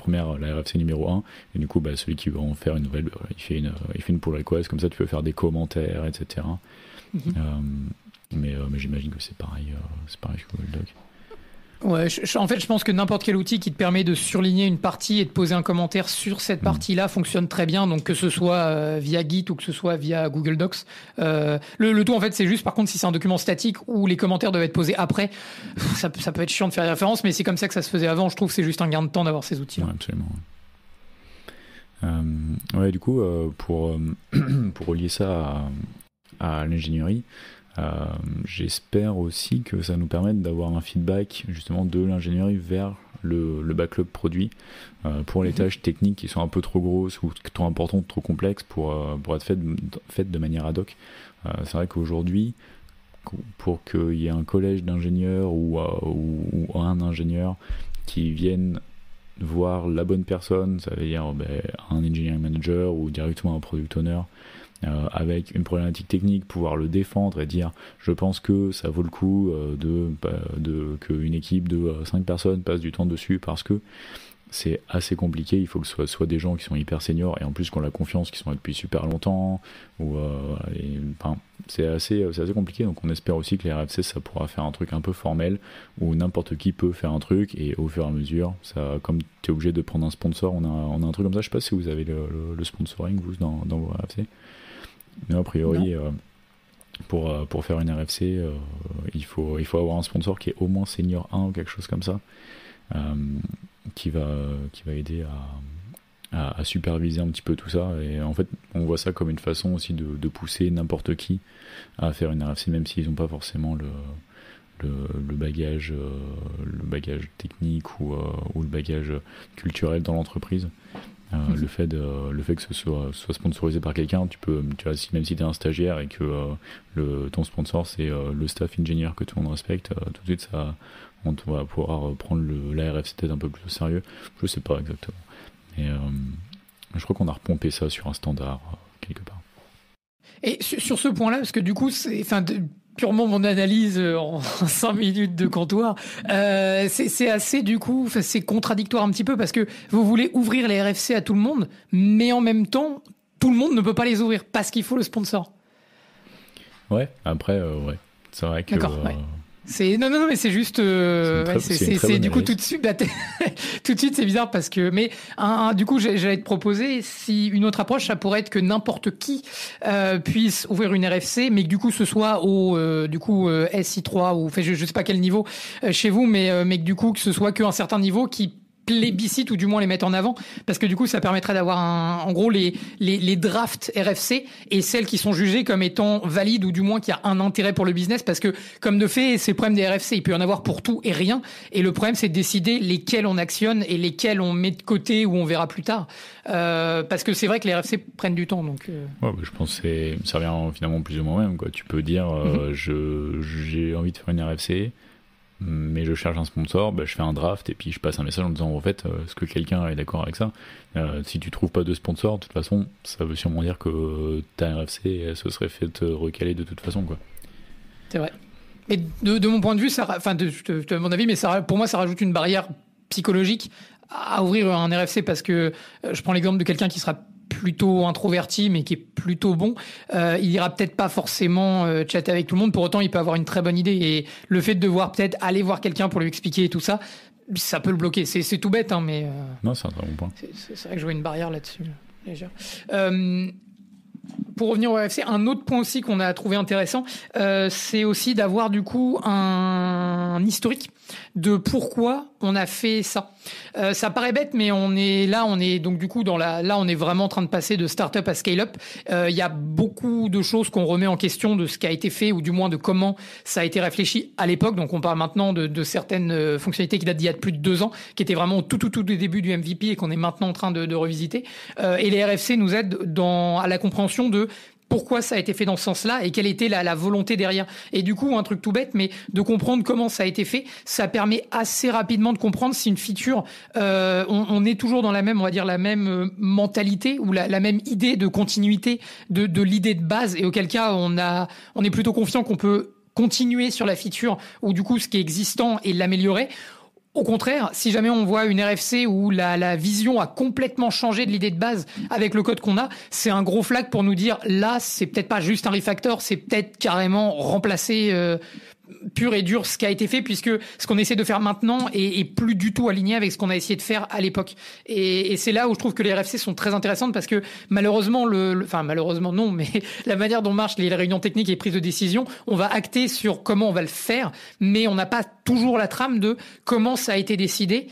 la RFC numéro 1, et du coup celui qui va en faire une nouvelle, il fait une pull request, comme ça tu peux faire des commentaires, etc. Mais j'imagine que c'est pareil sur Google Doc. Ouais, en fait, je pense que n'importe quel outil qui te permet de surligner une partie et de poser un commentaire sur cette partie-là fonctionne très bien. Donc, que ce soit via Git ou que ce soit via Google Docs. Le tout, en fait, c'est juste, par contre, si c'est un document statique où les commentaires doivent être posés après, ça peut être chiant de faire des références, mais c'est comme ça que ça se faisait avant. Je trouve que c'est juste un gain de temps d'avoir ces outils-là. Ouais, absolument. Ouais, du coup, pour relier ça à l'ingénierie, j'espère aussi que ça nous permette d'avoir un feedback justement de l'ingénierie vers le backlog produit pour les tâches techniques qui sont un peu trop grosses ou trop importantes, trop complexes pour être faites de manière ad hoc. C'est vrai qu'aujourd'hui, pour qu'il y ait un collège d'ingénieurs ou un ingénieur qui vienne voir la bonne personne, ça veut dire un engineering manager ou directement un product owner, avec une problématique technique, pouvoir le défendre et dire je pense que ça vaut le coup qu'une équipe de 5 personnes passe du temps dessus, parce que c'est assez compliqué. Il faut que ce soit des gens qui sont hyper seniors et en plus qu'on a la confiance, qui sont là depuis super longtemps, c'est assez compliqué. Donc on espère aussi que les RFC, ça pourra faire un truc un peu formel où n'importe qui peut faire un truc, et au fur et à mesure, ça, comme tu es obligé de prendre un sponsor, on a un truc comme ça. Je sais pas si vous avez le sponsoring vous dans vos RFC, mais a priori pour faire une RFC, il faut avoir un sponsor qui est au moins senior 1 ou quelque chose comme ça, qui va aider à superviser un petit peu tout ça. Et en fait, on voit ça comme une façon aussi de pousser n'importe qui à faire une RFC, même s'ils n'ont pas forcément le bagage technique ou le bagage culturel dans l'entreprise. Le fait que ce soit sponsorisé par quelqu'un, tu vois, même si tu es un stagiaire et que ton sponsor c'est le staff engineer que tout le monde respecte, tout de suite on va pouvoir prendre la RFC peut-être un peu plus au sérieux. Je sais pas exactement, mais je crois qu'on a repompé ça sur un standard quelque part. Et sur ce point-là, parce que du coup, purement mon analyse en 5 minutes de comptoir, c'est assez, du coup, c'est contradictoire un petit peu, parce que vous voulez ouvrir les RFC à tout le monde, mais en même temps, tout le monde ne peut pas les ouvrir parce qu'il faut le sponsor. Ouais, après, ouais. C'est vrai que... D'accord, ouais. Non, mais c'est juste, c'est du coup tout de suite, c'est bizarre parce que, mais du coup, j'allais te proposer, si une autre approche, ça pourrait être que n'importe qui puisse ouvrir une RFC, mais que du coup ce soit au SI3 ou, je sais pas quel niveau chez vous, mais que du coup que ce soit qu'un certain niveau qui plébiscite ou du moins les mettre en avant, parce que du coup ça permettrait d'avoir en gros les drafts RFC et celles qui sont jugées comme étant valides ou du moins qui a un intérêt pour le business, parce que comme de fait c'est le problème des RFC, il peut y en avoir pour tout et rien, et le problème c'est de décider lesquels on actionne et lesquels on met de côté ou on verra plus tard, parce que c'est vrai que les RFC prennent du temps, donc ouais, je pense que ça revient finalement plus ou moins même, quoi. Tu peux dire j'ai envie de faire une RFC, mais je cherche un sponsor, je fais un draft et puis je passe un message en disant en fait est-ce que quelqu'un est d'accord avec ça. Si tu trouves pas de sponsor, de toute façon ça veut sûrement dire que ta RFC elle se serait fait recaler de toute façon, quoi. C'est vrai. Mais de mon point de vue, de mon avis, mais pour moi ça rajoute une barrière psychologique à ouvrir un RFC, parce que je prends l'exemple de quelqu'un qui sera plutôt introverti mais qui est plutôt bon, il ira peut-être pas forcément chatter avec tout le monde, pour autant il peut avoir une très bonne idée, et le fait de devoir peut-être aller voir quelqu'un pour lui expliquer tout ça, ça peut le bloquer. C'est tout bête, hein, mais non, c'est un très bon point. C'est vrai que je vois une barrière là-dessus légère. Pour revenir au RFC, un autre point aussi qu'on a trouvé intéressant, c'est aussi d'avoir du coup un historique de pourquoi on a fait ça. Ça paraît bête, mais on est donc du coup on est vraiment en train de passer de start-up à scale-up. Il y a beaucoup de choses qu'on remet en question de ce qui a été fait, ou du moins de comment ça a été réfléchi à l'époque. Donc on parle maintenant de certaines fonctionnalités qui datent d'il y a plus de 2 ans, qui étaient vraiment tout début du MVP et qu'on est maintenant en train de revisiter. Et les RFC nous aident à la compréhension de pourquoi ça a été fait dans ce sens-là et quelle était la volonté derrière. Et du coup, un truc tout bête, mais de comprendre comment ça a été fait, ça permet assez rapidement de comprendre si une feature, on est toujours dans la même mentalité ou la même idée de continuité de l'idée de base, et auquel cas on est plutôt confiant qu'on peut continuer sur la feature ou du coup ce qui est existant et l'améliorer. Au contraire, si jamais on voit une RFC où la vision a complètement changé de l'idée de base avec le code qu'on a, c'est un gros flag pour nous dire là, c'est peut-être pas juste un refactor, c'est peut-être carrément remplacer pur et dur ce qui a été fait, puisque ce qu'on essaie de faire maintenant est plus du tout aligné avec ce qu'on a essayé de faire à l'époque. Et c'est là où je trouve que les RFC sont très intéressantes, parce que malheureusement, enfin malheureusement non, mais la manière dont marchent les réunions techniques et les prises de décision, on va acter sur comment on va le faire, mais on n'a pas toujours la trame de comment ça a été décidé.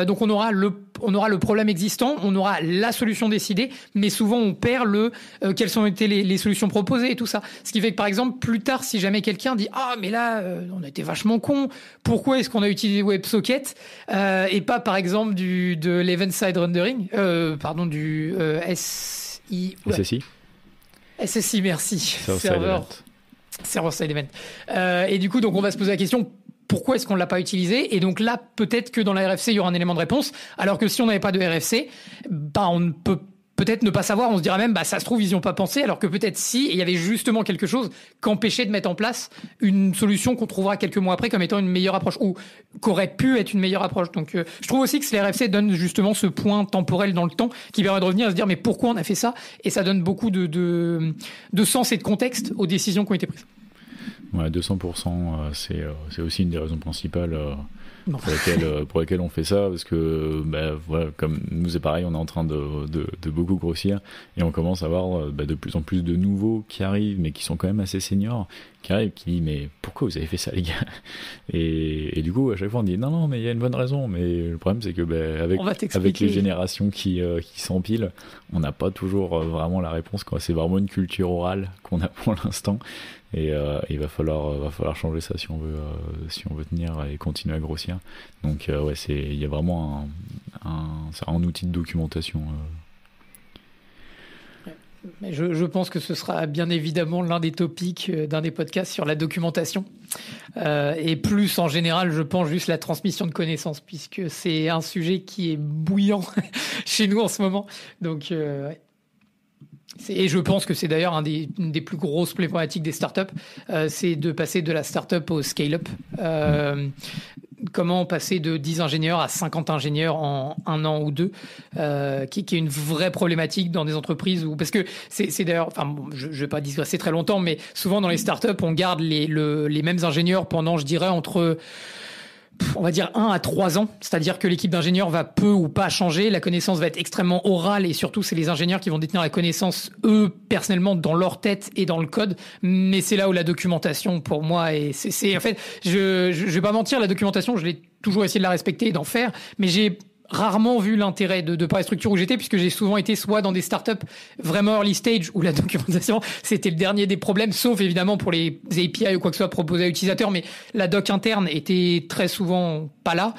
Donc on aura le problème existant, on aura la solution décidée, mais souvent on perd quelles ont été les solutions proposées et tout ça. Ce qui fait que par exemple, plus tard, si jamais quelqu'un dit ah mais là on a été vachement con, pourquoi est-ce qu'on a utilisé WebSocket et pas par exemple de l'event-side rendering, du SSI, merci. Server-side event. Et du coup, donc on va se poser la question, pourquoi est-ce qu'on ne l'a pas utilisé? Et donc là, peut-être que dans la RFC, il y aura un élément de réponse, alors que si on n'avait pas de RFC, on ne peut peut-être ne pas savoir, on se dirait même, ça se trouve, ils n'y ont pas pensé, alors que peut-être si, et il y avait justement quelque chose qu'empêchait de mettre en place une solution qu'on trouvera quelques mois après comme étant une meilleure approche, ou qu'aurait pu être une meilleure approche. Donc, je trouve aussi que les RFC donnent justement ce point temporel dans le temps qui permet de revenir et se dire, mais pourquoi on a fait ça? Et ça donne beaucoup de sens et de contexte aux décisions qui ont été prises. Ouais, 200%, c'est aussi une des raisons principales pour lesquelles on fait ça, parce que voilà, comme nous c'est pareil, on est en train de beaucoup grossir et on commence à avoir de plus en plus de nouveaux qui arrivent, mais qui sont quand même assez seniors, qui arrivent, qui disent mais pourquoi vous avez fait ça les gars? Et du coup à chaque fois on dit non mais il y a une bonne raison, mais le problème c'est que avec les générations qui s'empilent, on n'a pas toujours vraiment la réponse, quoi. C'est vraiment une culture orale qu'on a pour l'instant. Et il va falloir changer ça si on veut tenir et continuer à grossir. Donc il y a vraiment un outil de documentation. Mais je pense que ce sera bien évidemment l'un des topics d'un des podcasts sur la documentation. Et plus en général, je pense juste la transmission de connaissances, puisque c'est un sujet qui est bouillant chez nous en ce moment. Donc et je pense que c'est d'ailleurs une des plus grosses problématiques des startups, c'est de passer de la startup au scale-up. Comment passer de 10 ingénieurs à 50 ingénieurs en 1 an ou 2, qui est une vraie problématique dans des entreprises parce que c'est d'ailleurs, je vais pas digresser très longtemps, mais souvent dans les startups, on garde les mêmes ingénieurs pendant, je dirais, entre on va dire 1 à 3 ans, c'est-à-dire que l'équipe d'ingénieurs va peu ou pas changer, la connaissance va être extrêmement orale et surtout c'est les ingénieurs qui vont détenir la connaissance eux personnellement dans leur tête et dans le code, mais c'est là où la documentation pour moi c'est en fait je vais pas mentir, la documentation je l'ai toujours essayé de la respecter et d'en faire, mais j'ai rarement vu l'intérêt de par les structures où j'étais, puisque j'ai souvent été soit dans des startups vraiment early stage où la documentation c'était le dernier des problèmes, sauf évidemment pour les API ou quoi que ce soit proposé à l'utilisateur, mais la doc interne était très souvent pas là,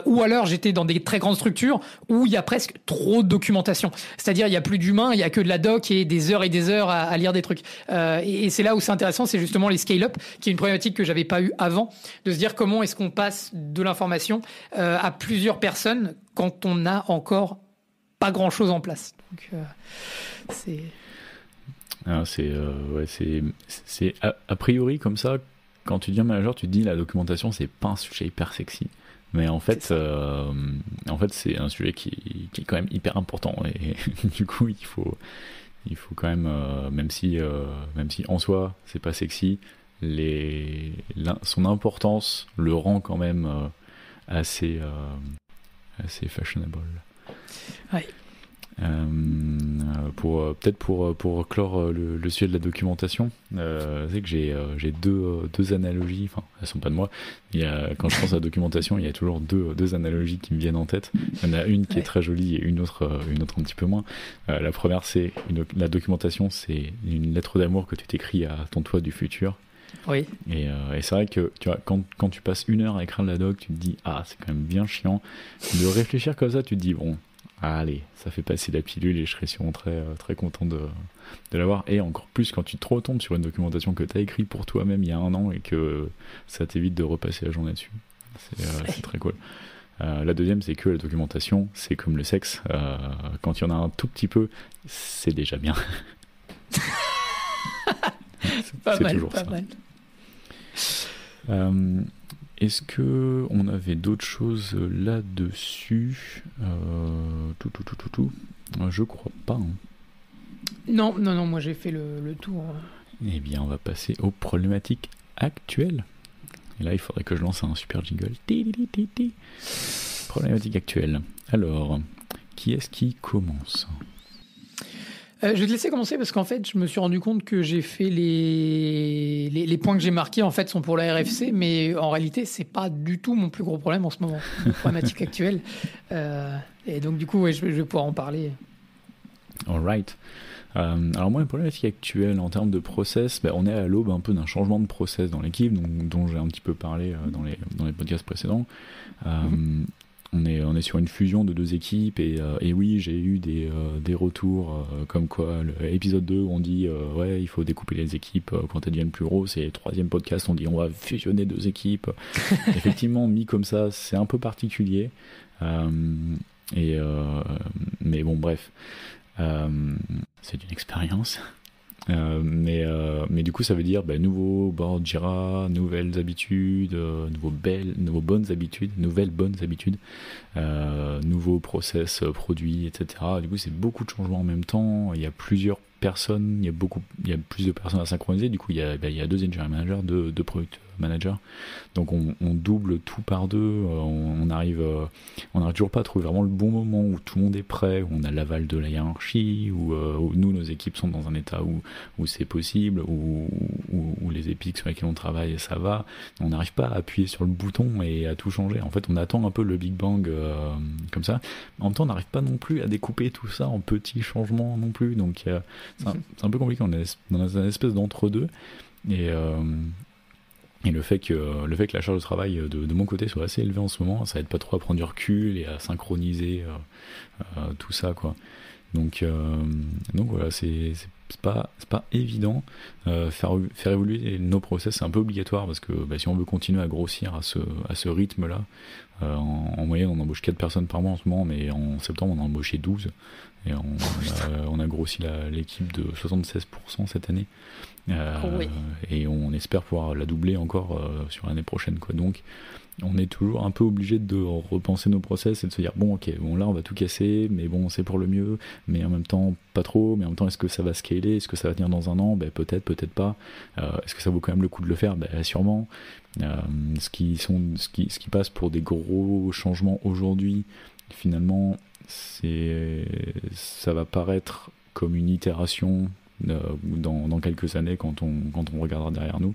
ou alors j'étais dans des très grandes structures où il y a presque trop de documentation, c'est-à-dire il y a plus d'humains, il y a que de la doc et des heures à lire des trucs, et c'est là où c'est intéressant, c'est justement les scale-up, qui est une problématique que j'avais pas eu avant, de se dire comment est-ce qu'on passe de l'information à plusieurs personnes quand on n'a encore pas grand chose en place. Donc, c'est a priori comme ça, quand tu deviens manager, tu te dis la documentation c'est pas un sujet hyper sexy, mais en fait c'est un sujet qui est quand même hyper important, et du coup il faut quand même même si en soi c'est pas sexy, son importance le rend quand même assez fashionable. Ouais. Peut-être pour clore le sujet de la documentation, c'est que j'ai deux analogies, enfin elles sont pas de moi, quand je pense à la documentation il y a toujours deux analogies qui me viennent en tête. Il y en a une qui est très jolie et une autre un petit peu moins. La première, c'est la documentation, c'est une lettre d'amour que tu t'écris à ton toi du futur. Oui. Et c'est vrai que tu vois, quand tu passes 1 heure à écrire de la doc, tu te dis c'est quand même bien chiant de réfléchir comme ça. Tu te dis bon, allez, ça fait passer la pilule et je serais sûrement très très content de l'avoir. Et encore plus quand tu te retombes sur une documentation que tu as écrite pour toi-même il y a 1 an et que ça t'évite de repasser la journée dessus. C'est très cool. La deuxième, c'est que la documentation, c'est comme le sexe. Quand il y en a un tout petit peu, c'est déjà bien. Pas mal. Est-ce que on avait d'autres choses là-dessus? Je crois pas. Hein. Non, moi j'ai fait le tour. Eh bien, on va passer aux problématiques actuelles. Et là, il faudrait que je lance un super jingle. Problématique actuelle. Alors, qui est-ce qui commence ? Je vais te laisser commencer parce qu'en fait, je me suis rendu compte que j'ai fait les points que j'ai marqués en fait sont pour la RFC, mais en réalité, c'est pas du tout mon plus gros problème en ce moment, la problématique actuelle. Et donc, du coup, ouais, je vais pouvoir en parler. Alright. Alors moi, la problématique actuelle en termes de process, on est à l'aube un peu d'un changement de process dans l'équipe, dont j'ai un petit peu parlé dans les podcasts précédents. On est sur une fusion de 2 équipes et oui, j'ai eu des retours comme quoi l'épisode 2 on dit ouais, il faut découper les équipes quand elles deviennent plus grosses, et le 3e podcast on dit on va fusionner 2 équipes. Effectivement, mis comme ça, c'est un peu particulier, mais bon, bref, c'est une expérience. Mais du coup ça veut dire nouveau board Jira, nouvelles habitudes, nouvelles bonnes habitudes, nouveaux process produits, etc. Du coup c'est beaucoup de changements en même temps, il y a plusieurs personnes, il y a plus de personnes à synchroniser, du coup il y a 2 engineering managers, 2 product managers, donc on double tout par 2, on n'arrive toujours pas à trouver vraiment le bon moment où tout le monde est prêt, où on a l'aval de la hiérarchie, où nous, nos équipes sont dans un état où c'est possible, où les épiques sur lesquels on travaille, ça va. On n'arrive pas à appuyer sur le bouton et à tout changer. En fait, on attend un peu le Big Bang comme ça. En même temps, on n'arrive pas non plus à découper tout ça en petits changements non plus. Donc, c'est un peu compliqué. On est dans une espèce d'entre-deux. Et le fait que la charge de travail de mon côté soit assez élevée en ce moment, ça aide pas trop à prendre du recul et à synchroniser tout ça, quoi. Donc voilà, c'est pas évident. Faire évoluer nos process, c'est un peu obligatoire parce que si on veut continuer à grossir à ce rythme-là, en moyenne on embauche 4 personnes par mois en ce moment, mais en septembre on a embauché 12 et on a grossi l'équipe de 76% cette année. Oui. Et on espère pouvoir la doubler encore sur l'année prochaine, quoi. Donc on est toujours un peu obligé de repenser nos process et de se dire bon là on va tout casser, mais bon c'est pour le mieux, mais en même temps pas trop, mais en même temps est-ce que ça va scaler, est-ce que ça va tenir dans un an, peut-être pas, est-ce que ça vaut quand même le coup de le faire, sûrement. Ce qui passe pour des gros changements aujourd'hui, finalement ça va paraître comme une itération dans quelques années quand on regardera derrière nous.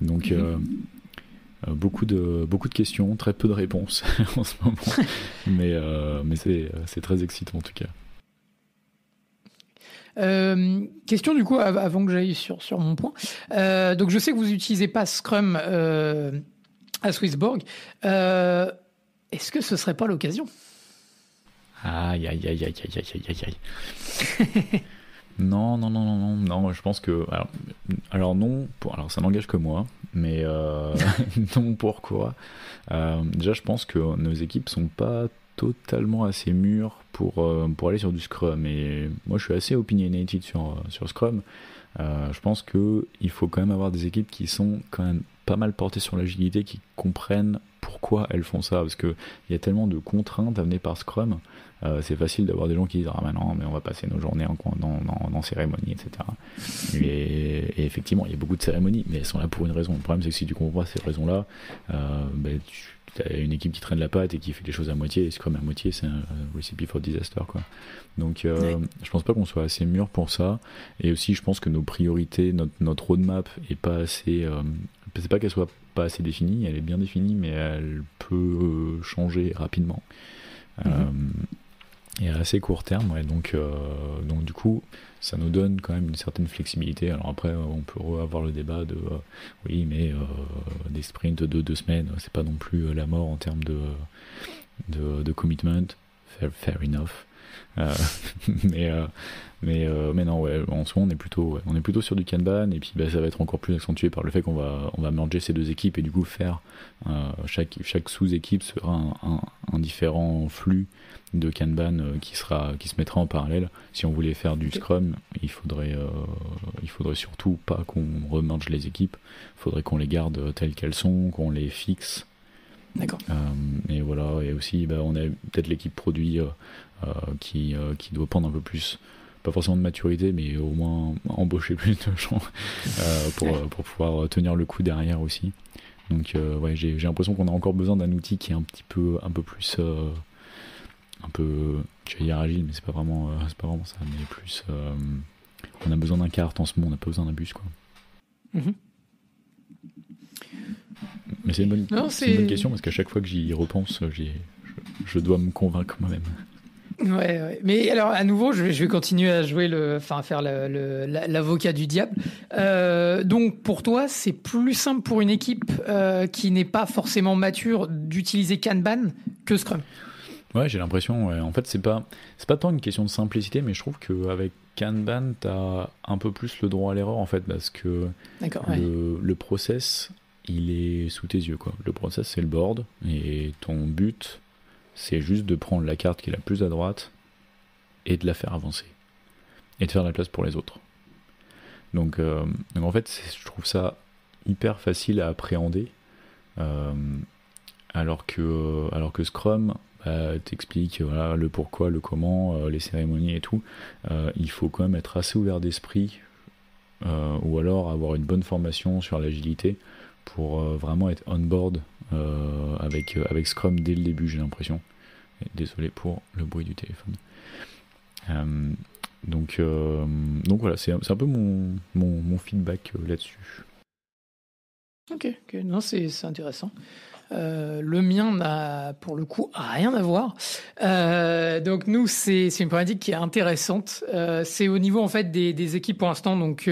Donc beaucoup de questions, très peu de réponses en ce moment, mais c'est très excitant en tout cas. Question du coup avant que j'aille sur mon point. Donc je sais que vous n'utilisez pas Scrum à Swissborg. Est-ce que ce serait pas l'occasion ? Aïe. Non, je pense que... Alors non, alors ça n'engage que moi, mais non, pourquoi ? Déjà, je pense que nos équipes sont pas totalement assez mûres pour aller sur du Scrum, et moi je suis assez opinionated sur Scrum. Je pense qu'il faut quand même avoir des équipes qui sont quand même pas mal portées sur l'agilité, qui comprennent pourquoi elles font ça, parce qu'il y a tellement de contraintes amenées par Scrum. C'est facile d'avoir des gens qui disent ah non mais on va passer nos journées dans cérémonies, etc. Et effectivement il y a beaucoup de cérémonies, mais elles sont là pour une raison. Le problème c'est que si tu comprends pas ces raisons là, tu as une équipe qui traîne la patte et qui fait des choses à moitié, et Scrum à moitié c'est un recipe for disaster, quoi. Donc je pense pas qu'on soit assez mûr pour ça, et aussi je pense que nos priorités, notre roadmap est pas assez c'est pas qu'elle soit pas assez définie, elle est bien définie, mais elle peut changer rapidement. Et à assez court terme, ouais, donc du coup ça nous donne quand même une certaine flexibilité. Alors après on peut avoir le débat de oui mais des sprints de 2 semaines c'est pas non plus la mort en termes de commitment, fair enough. Mais non, ouais, en ce moment on est plutôt sur du Kanban, et puis ça va être encore plus accentué par le fait qu'on va merger ces 2 équipes, et du coup faire chaque sous-équipe sera un différent flux de Kanban qui se mettra en parallèle. Si on voulait faire du Scrum, il faudrait surtout pas qu'on remerge les équipes, il faudrait qu'on les garde telles qu'elles sont, qu'on les fixe. D'accord. Et voilà, et aussi on a peut-être l'équipe produit qui doit prendre un peu plus, pas forcément de maturité, mais au moins embaucher plus de gens pour pouvoir tenir le coup derrière aussi. Donc ouais, j'ai l'impression qu'on a encore besoin d'un outil qui est un peu plus, un peu, je vais dire agile, mais c'est pas vraiment ça, mais plus, on a besoin d'un kart en ce moment, on n'a pas besoin d'un bus, quoi. Mm-hmm. Mais c'est une bonne question, parce qu'à chaque fois que j'y repense, je dois me convaincre moi-même. Ouais. Mais alors, à nouveau, je vais continuer à jouer à faire l'avocat du diable. Donc, pour toi, c'est plus simple pour une équipe qui n'est pas forcément mature d'utiliser Kanban que Scrum. Ouais, j'ai l'impression. Ouais. En fait, c'est pas tant une question de simplicité, mais je trouve qu'avec Kanban, t'as un peu plus le droit à l'erreur, en fait, parce que le process, il est sous tes yeux, quoi. Le process, c'est le board, et ton but, c'est juste de prendre la carte qui est la plus à droite et de la faire avancer. Et de faire de la place pour les autres. Donc en fait, je trouve ça hyper facile à appréhender. Alors que Scrum t'explique voilà, le pourquoi, le comment, les cérémonies et tout. Il faut quand même être assez ouvert d'esprit ou alors avoir une bonne formation sur l'agilité pour vraiment être on board avec Scrum dès le début, j'ai l'impression. Et désolé pour le bruit du téléphone. Donc voilà, c'est un peu mon feedback là-dessus. Ok, non, c'est intéressant. Le mien n'a pour le coup rien à voir. Donc nous, c'est une problématique qui est intéressante. C'est au niveau en fait des équipes pour l'instant. Donc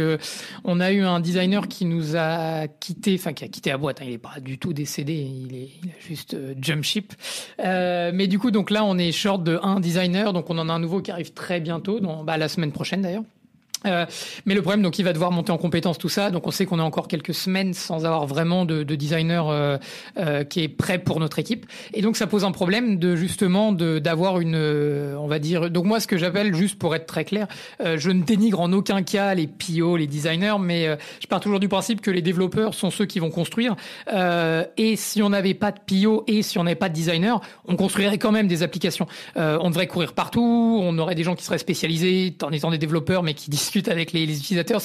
on a eu un designer qui nous a quitté, enfin qui a quitté la boîte. Hein, il est pas du tout décédé. Il a juste jump ship. Mais du coup, donc là, on est short de un designer. Donc on en a un nouveau qui arrive très bientôt, la semaine prochaine d'ailleurs. Mais le problème, donc, il va devoir monter en compétence tout ça. Donc, on sait qu'on a encore quelques semaines sans avoir vraiment de designer qui est prêt pour notre équipe. Et donc, ça pose un problème d'avoir une, on va dire. Donc, moi, ce que j'appelle, juste pour être très clair, je ne dénigre en aucun cas les PO, les designers, mais je pars toujours du principe que les développeurs sont ceux qui vont construire. Et si on n'avait pas de PO et si on n'avait pas de designer, on construirait quand même des applications. On devrait courir partout. On aurait des gens qui seraient spécialisés en étant des développeurs, mais qui discutent avec les utilisateurs.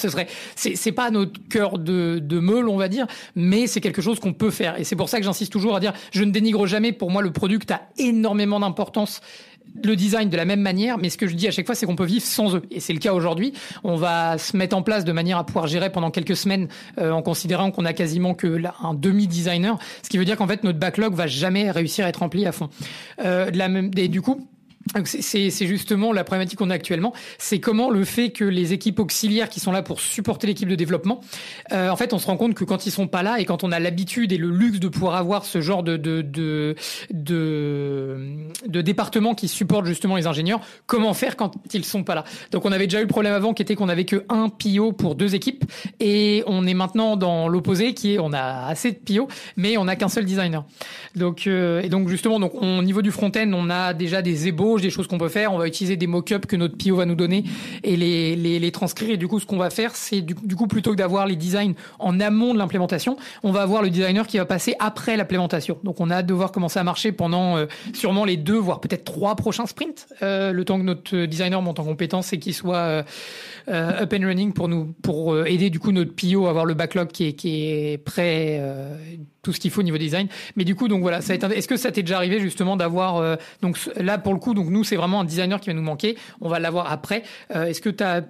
C'est pas notre cœur de meule, on va dire, mais c'est quelque chose qu'on peut faire. Et c'est pour ça que j'insiste toujours à dire, je ne dénigre jamais. Pour moi, le product a énormément d'importance. Le design de la même manière, mais ce que je dis à chaque fois, c'est qu'on peut vivre sans eux. Et c'est le cas aujourd'hui. On va se mettre en place de manière à pouvoir gérer pendant quelques semaines en considérant qu'on a quasiment que un demi-designer, ce qui veut dire qu'en fait, notre backlog va jamais réussir à être rempli à fond. Et du coup, c'est justement la problématique qu'on a actuellement, c'est comment le fait que les équipes auxiliaires qui sont là pour supporter l'équipe de développement, en fait, on se rend compte que quand ils sont pas là et quand on a l'habitude et le luxe de pouvoir avoir ce genre de département qui supporte justement les ingénieurs, comment faire quand ils sont pas là. Donc, on avait déjà eu le problème avant qui était qu'on avait que un PO pour deux équipes et on est maintenant dans l'opposé qui est on a assez de PO mais on n'a qu'un seul designer. Donc, et donc justement, donc au niveau du front-end, on a déjà des ébauches, des choses qu'on peut faire. On va utiliser des mock-ups que notre PO va nous donner et les transcrire. Et du coup, ce qu'on va faire, c'est du coup, plutôt que d'avoir les designs en amont de l'implémentation, on va avoir le designer qui va passer après l'implémentation. Donc, on a hâte de voir comment ça va marcher pendant sûrement les 2, voire peut-être 3 prochains sprints, le temps que notre designer monte en compétence et qu'il soit up and running pour aider du coup notre PO à avoir le backlog qui est prêt, tout ce qu'il faut au niveau design. Mais du coup, donc voilà, est-ce que ça t'est déjà arrivé justement d'avoir donc là pour le coup, donc nous c'est vraiment un designer qui va nous manquer. On va l'avoir après. Est-ce que tu as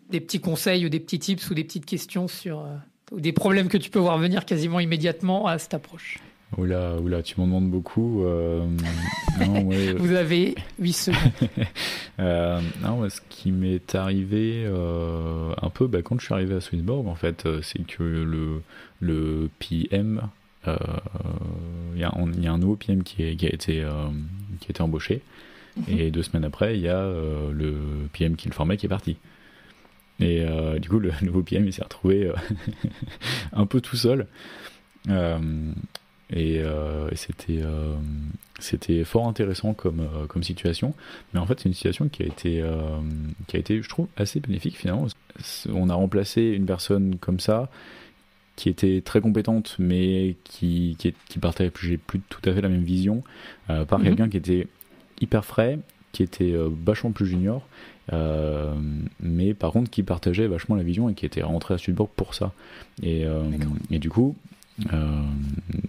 des petits conseils ou des petits tips ou des petites questions sur ou des problèmes que tu peux voir venir quasiment immédiatement à cette approche? Oula, tu m'en demandes beaucoup. Non, ouais, vous avez 8 secondes. Non, ce qui m'est arrivé un peu quand je suis arrivé à Swissborg, en fait, c'est que le PM, il y a un nouveau PM qui a été embauché, et 2 semaines après, il y a le PM qui le formait qui est parti. Et du coup, le nouveau PM il s'est retrouvé un peu tout seul. Et c'était fort intéressant comme situation, mais en fait c'est une situation qui a été je trouve assez bénéfique finalement. On a remplacé une personne comme ça qui était très compétente mais qui partageait plus tout à fait la même vision par quelqu'un qui était hyper frais, qui était vachement plus junior, mais par contre qui partageait vachement la vision et qui était rentré à Swissborg pour ça. Et du coup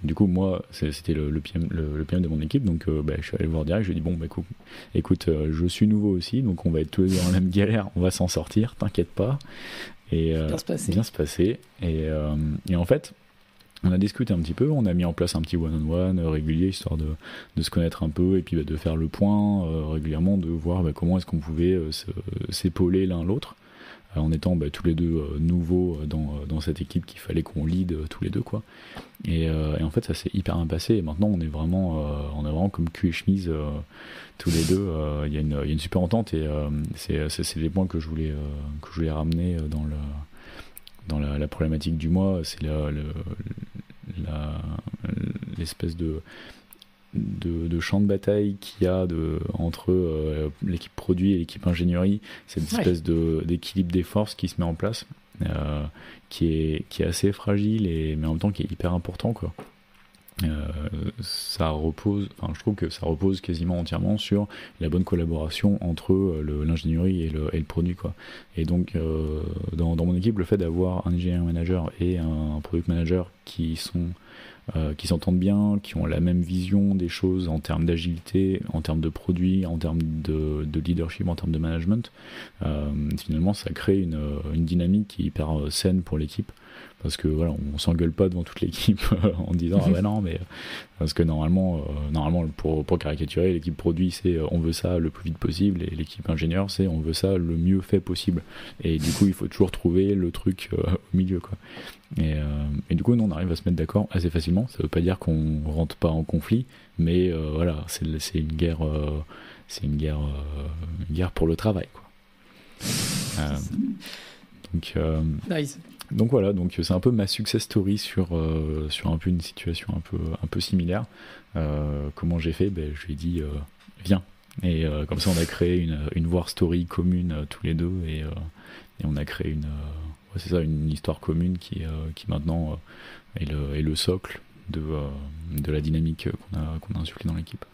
Du coup, moi, c'était le PM de mon équipe, donc je suis allé le voir direct. Je lui ai dit bon, écoute, je suis nouveau aussi, donc on va être tous les deux dans la même galère, on va s'en sortir, t'inquiète pas. Et bien se passer. Et en fait, on a discuté un petit peu, on a mis en place un petit one-on-one régulier, histoire de se connaître un peu, et puis de faire le point régulièrement, de voir comment est-ce qu'on pouvait s'épauler l'un l'autre. En étant tous les deux nouveaux dans cette équipe qu'il fallait qu'on lead tous les deux, quoi. Et en fait, ça s'est hyper bien passé. Et maintenant, on est vraiment comme cul et chemise tous les deux. Il y a une super entente, et c'est des points que je voulais ramener dans la problématique du mois. C'est l'espèce de champ de bataille qu'il y a entre l'équipe produit et l'équipe ingénierie, cette espèce d'équilibre des forces qui se met en place, qui est assez fragile, mais en même temps qui est hyper important, quoi. Je trouve que ça repose quasiment entièrement sur la bonne collaboration entre l'ingénierie et le produit, quoi. Et donc dans mon équipe, le fait d'avoir un engineering manager et un product manager qui s'entendent bien, qui ont la même vision des choses en termes d'agilité, en termes de produits, en termes de leadership, en termes de management, finalement ça crée une dynamique qui est hyper saine pour l'équipe, parce que voilà, on s'engueule pas devant toute l'équipe en disant ah bah non, mais parce que normalement pour caricaturer, l'équipe produit c'est on veut ça le plus vite possible, et l'équipe ingénieur c'est on veut ça le mieux fait possible, et du coup il faut toujours trouver le truc au milieu, quoi. Et du coup, nous, on arrive à se mettre d'accord assez facilement. Ça veut pas dire qu'on rentre pas en conflit, mais voilà, c'est une guerre, guerre pour le travail, quoi. Nice. Donc voilà, donc c'est un peu ma success story sur un peu une situation un peu similaire. Comment j'ai fait? Je lui ai dit viens. Et comme ça, on a créé une war story commune tous les deux, et on a créé une histoire commune qui maintenant est le socle de la dynamique qu'on a insufflée dans l'équipe.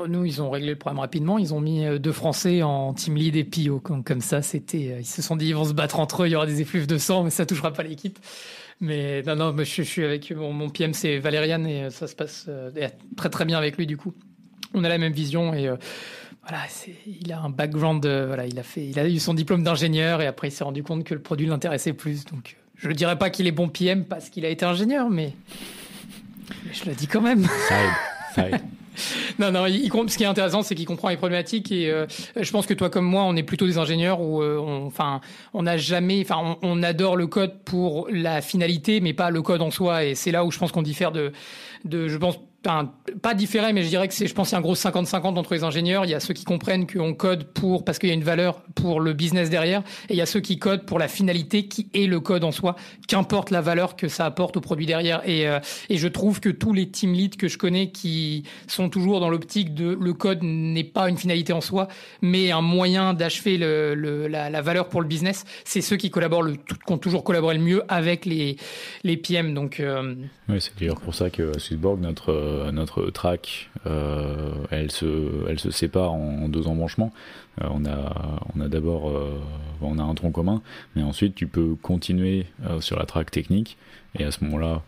Nous, ils ont réglé le problème rapidement. Ils ont mis 2 Français en team lead et PO. Comme ça, ils se sont dit ils vont se battre entre eux, il y aura des effluves de sang, mais ça touchera pas l'équipe. Mais non, je suis avec mon PM, c'est Valériane, et ça se passe très très bien avec lui, du coup. On a la même vision, et voilà, il a un background, il a eu son diplôme d'ingénieur, et après il s'est rendu compte que le produit l'intéressait plus. Donc je ne dirais pas qu'il est bon PM parce qu'il a été ingénieur, mais je le dis quand même. Ça aide. Non, ce qui est intéressant, c'est qu'il comprend les problématiques, et je pense que toi comme moi, on est plutôt des ingénieurs où on adore le code pour la finalité, mais pas le code en soi, et c'est là où je pense qu'on diffère je pense, pas différé, mais je dirais que je pense qu'il y a un gros 50-50 entre les ingénieurs. Il y a ceux qui comprennent qu'on code parce qu'il y a une valeur pour le business derrière, et il y a ceux qui codent pour la finalité qui est le code en soi, qu'importe la valeur que ça apporte au produit derrière. Et je trouve que tous les team leads que je connais qui sont toujours dans l'optique de le code n'est pas une finalité en soi, mais un moyen d'achever la valeur pour le business, c'est ceux qui ont toujours collaboré le mieux avec les PM. Donc, oui, c'est d'ailleurs pour ça que à Swissborg, notre track, elle se sépare en 2 embranchements. On a d'abord on a un tronc commun, mais ensuite tu peux continuer sur la track technique, et à ce moment-là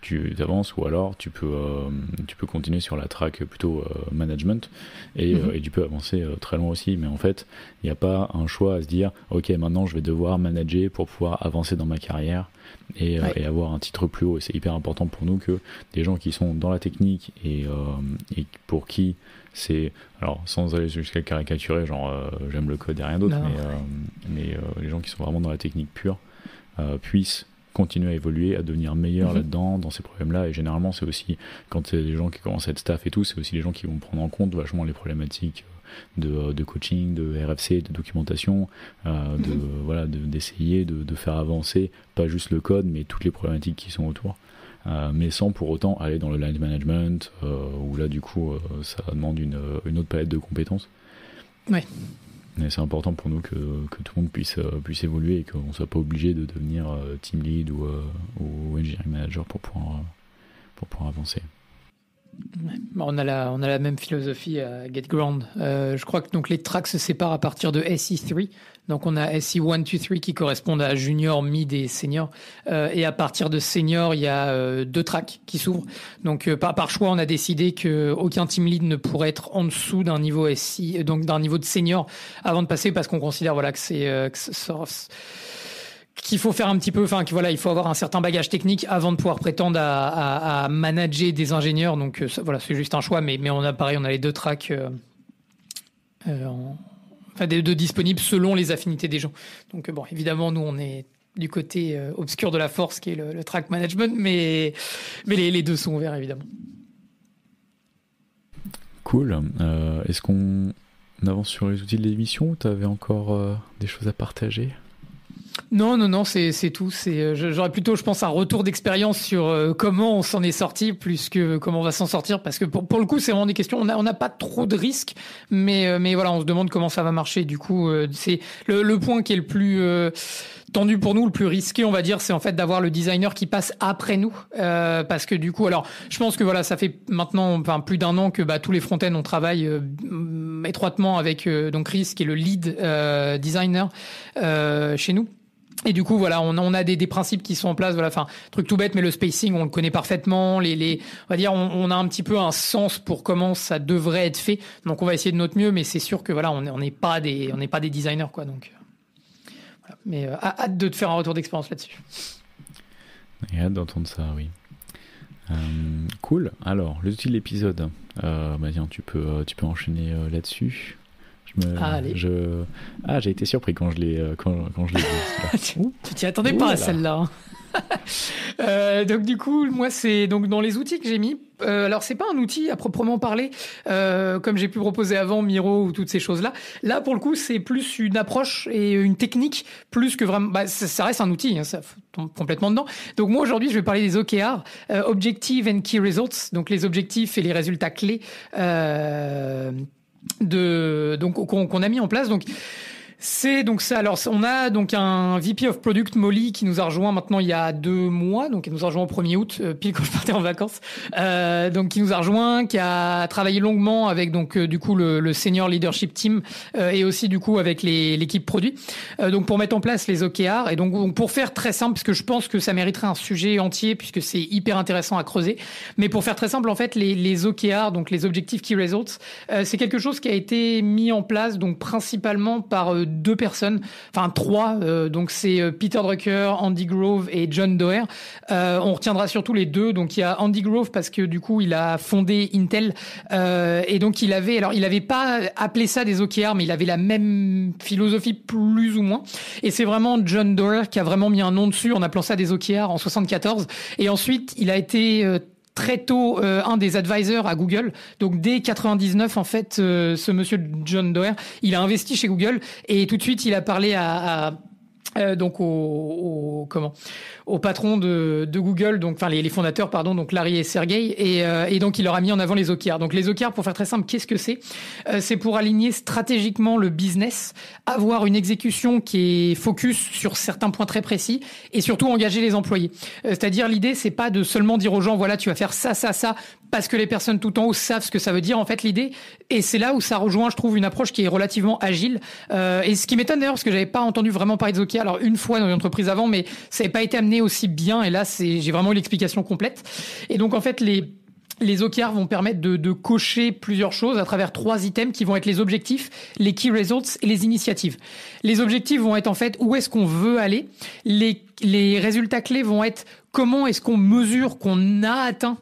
tu avances, ou alors tu peux continuer sur la track plutôt management, et tu peux avancer très loin aussi. Mais en fait, il n'y a pas un choix à se dire ok, maintenant je vais devoir manager pour pouvoir avancer dans ma carrière et avoir un titre plus haut. Et c'est hyper important pour nous que des gens qui sont dans la technique et pour qui c'est, alors sans aller jusqu'à caricaturer, genre j'aime le code et rien d'autre, mais les gens qui sont vraiment dans la technique pure puissent continuer à évoluer, à devenir meilleur là-dedans, dans ces problèmes-là. Et généralement, c'est aussi, quand c'est des gens qui commencent à être staff et tout, c'est aussi les gens qui vont prendre en compte vachement les problématiques de coaching, de RFC, de documentation, d'essayer de faire avancer, pas juste le code, mais toutes les problématiques qui sont autour. Mais sans pour autant aller dans le line management, où là, du coup, ça demande une autre palette de compétences. Ouais. Mais c'est important pour nous que tout le monde puisse évoluer, et qu'on ne soit pas obligé de devenir team lead ou engineering manager pour pouvoir avancer. On a la même philosophie à GetGround. Je crois que donc les tracks se séparent à partir de SE3. Donc on a SE 1, 2, 3 qui correspondent à junior, mid et senior. Et à partir de senior, il y a 2 tracks qui s'ouvrent. Donc par choix, on a décidé que aucun team lead ne pourrait être en dessous d'un niveau SE, donc d'un niveau de senior avant de passer, parce qu'on considère voilà que qu'il faut faire un petit peu, enfin il faut avoir un certain bagage technique avant de pouvoir prétendre à manager des ingénieurs. Donc voilà, c'est juste un choix, mais on a les 2 tracks des 2 disponibles selon les affinités des gens. Donc bon, évidemment, nous on est du côté obscur de la force qui est le track management, mais les 2 sont ouverts évidemment. Cool. Est-ce qu'on avance sur les outils de l'émission ou tu avais encore des choses à partager? Non, c'est tout. J'aurais plutôt, je pense, un retour d'expérience sur comment on s'en est sorti plus que comment on va s'en sortir, parce que pour le coup, c'est vraiment des questions. On n'a pas trop de risques, mais voilà, on se demande comment ça va marcher. Du coup, c'est le point qui est le plus tendu pour nous, le plus risqué, on va dire, c'est en fait d'avoir le designer qui passe après nous, parce que du coup, alors, je pense que voilà, ça fait maintenant, plus d'1 an que tous les front-end on travaille étroitement avec donc Chris, qui est le lead designer chez nous. Et du coup, voilà, on a des principes qui sont en place. Voilà, truc tout bête, mais le spacing, on le connaît parfaitement. On va dire, on a un petit peu un sens pour comment ça devrait être fait. Donc, on va essayer de notre mieux, mais c'est sûr que voilà, on n'est pas des designers, quoi. Donc, voilà. Mais hâte de te faire un retour d'expérience là-dessus. Et hâte d'entendre ça, oui. Cool. Alors, les outils de l'épisode. Tiens, tu peux enchaîner là-dessus. J'ai été surpris quand je l'ai vu. Tu t'y attendais pas à celle-là. Donc du coup, moi c'est donc dans les outils que j'ai mis. Alors c'est pas un outil à proprement parler, comme j'ai pu proposer avant Miro ou toutes ces choses-là. Là pour le coup, c'est plus une approche et une technique plus que vraiment. Ça reste un outil, hein, ça tombe complètement dedans. Donc moi aujourd'hui, je vais parler des OKR, Objective and Key Results, donc les objectifs et les résultats clés. Qu'on a mis en place. Donc c'est donc ça. Alors on a donc un VP of Product, Molly, qui nous a rejoint maintenant il y a 2 mois. Donc elle nous a rejoint au 1er août, pile quand je partais en vacances. Donc qui nous a rejoint, qui a travaillé longuement avec donc du coup le senior leadership team et aussi du coup avec l'équipe produit. Donc pour mettre en place les OKR, et donc pour faire très simple, parce que je pense que ça mériterait un sujet entier puisque c'est hyper intéressant à creuser. Mais pour faire très simple, en fait, les OKR, donc les Objective Key Results, c'est quelque chose qui a été mis en place donc principalement par 2 personnes, 3. Donc c'est Peter Drucker, Andy Grove et John Doerr. On retiendra surtout les 2. Donc il y a Andy Grove parce que du coup il a fondé Intel et donc il avait pas appelé ça des OKR, mais il avait la même philosophie plus ou moins. Et c'est vraiment John Doerr qui a vraiment mis un nom dessus en appelant ça des OKR en 74. Et ensuite il a été très tôt un des advisors à Google. Donc dès 99, en fait, ce monsieur John Doerr, il a investi chez Google et tout de suite il a parlé donc au patron de Google, donc les fondateurs, pardon, donc Larry et Sergey, et donc il leur a mis en avant les OKR. Donc les OKR, pour faire très simple, qu'est-ce que c'est? C'est pour aligner stratégiquement le business, avoir une exécution qui est focus sur certains points très précis et surtout engager les employés. C'est-à-dire l'idée, c'est pas de seulement dire aux gens voilà, tu vas faire ça parce que les personnes tout en haut savent ce que ça veut dire. En fait, l'idée, et c'est là où ça rejoint, je trouve, une approche qui est relativement agile. Et ce qui m'étonne d'ailleurs, parce que j'avais pas entendu vraiment parler des OKR, alors une fois dans une entreprise avant, mais ça n'avait pas été amené aussi bien. Et là, j'ai vraiment eu l'explication complète. Et donc, en fait, les OKR vont permettre de cocher plusieurs choses à travers 3 items qui vont être les objectifs, les key results et les initiatives. Les objectifs vont être en fait où est-ce qu'on veut aller. Les résultats clés vont être comment est-ce qu'on mesure qu'on a atteint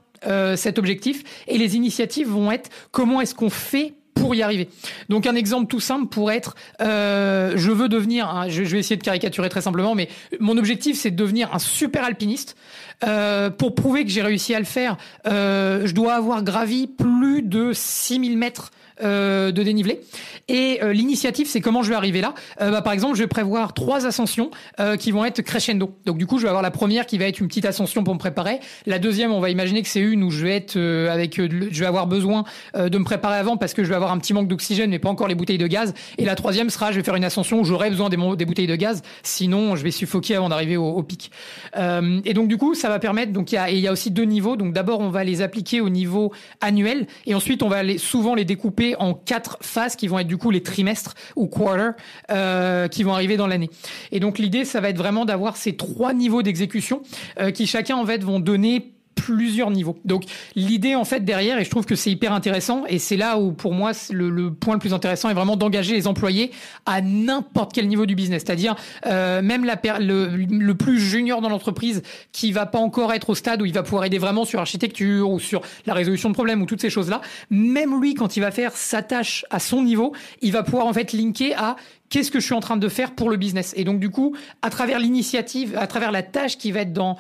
cet objectif, et les initiatives vont être comment est-ce qu'on fait pour y arriver. Donc un exemple tout simple pourrait être je veux devenir, je vais essayer de caricaturer très simplement, mais mon objectif c'est de devenir un super alpiniste. Pour prouver que j'ai réussi à le faire, je dois avoir gravi plus de 6000 mètres de dénivelé. Et l'initiative, c'est comment je vais arriver là. Par exemple, je vais prévoir 3 ascensions qui vont être crescendo. Donc du coup, je vais avoir la première qui va être une petite ascension pour me préparer. La deuxième, on va imaginer que c'est une où je vais être je vais avoir besoin de me préparer avant parce que je vais avoir un petit manque d'oxygène, mais pas encore les bouteilles de gaz. Et la troisième sera, je vais faire une ascension où j'aurai besoin des bouteilles de gaz. Sinon, je vais suffoquer avant d'arriver au pic. Et donc du coup, ça va permettre. Donc il y a aussi 2 niveaux. Donc d'abord, on va les appliquer au niveau annuel, et ensuite on va souvent les découper en 4 phases qui vont être du coup les trimestres ou quarter qui vont arriver dans l'année. Et donc l'idée, ça va être vraiment d'avoir ces 3 niveaux d'exécution qui chacun en fait vont donner plusieurs niveaux. Donc l'idée en fait derrière, et je trouve que c'est hyper intéressant, et c'est là où pour moi le point le plus intéressant est vraiment d'engager les employés à n'importe quel niveau du business, c'est-à-dire même le plus junior dans l'entreprise qui va pas encore être au stade où il va pouvoir aider vraiment sur l'architecture ou sur la résolution de problèmes ou toutes ces choses-là, même lui quand il va faire sa tâche à son niveau, il va pouvoir en fait linker à qu'est-ce que je suis en train de faire pour le business. Et donc, du coup, à travers l'initiative, à travers la tâche qui va être dans...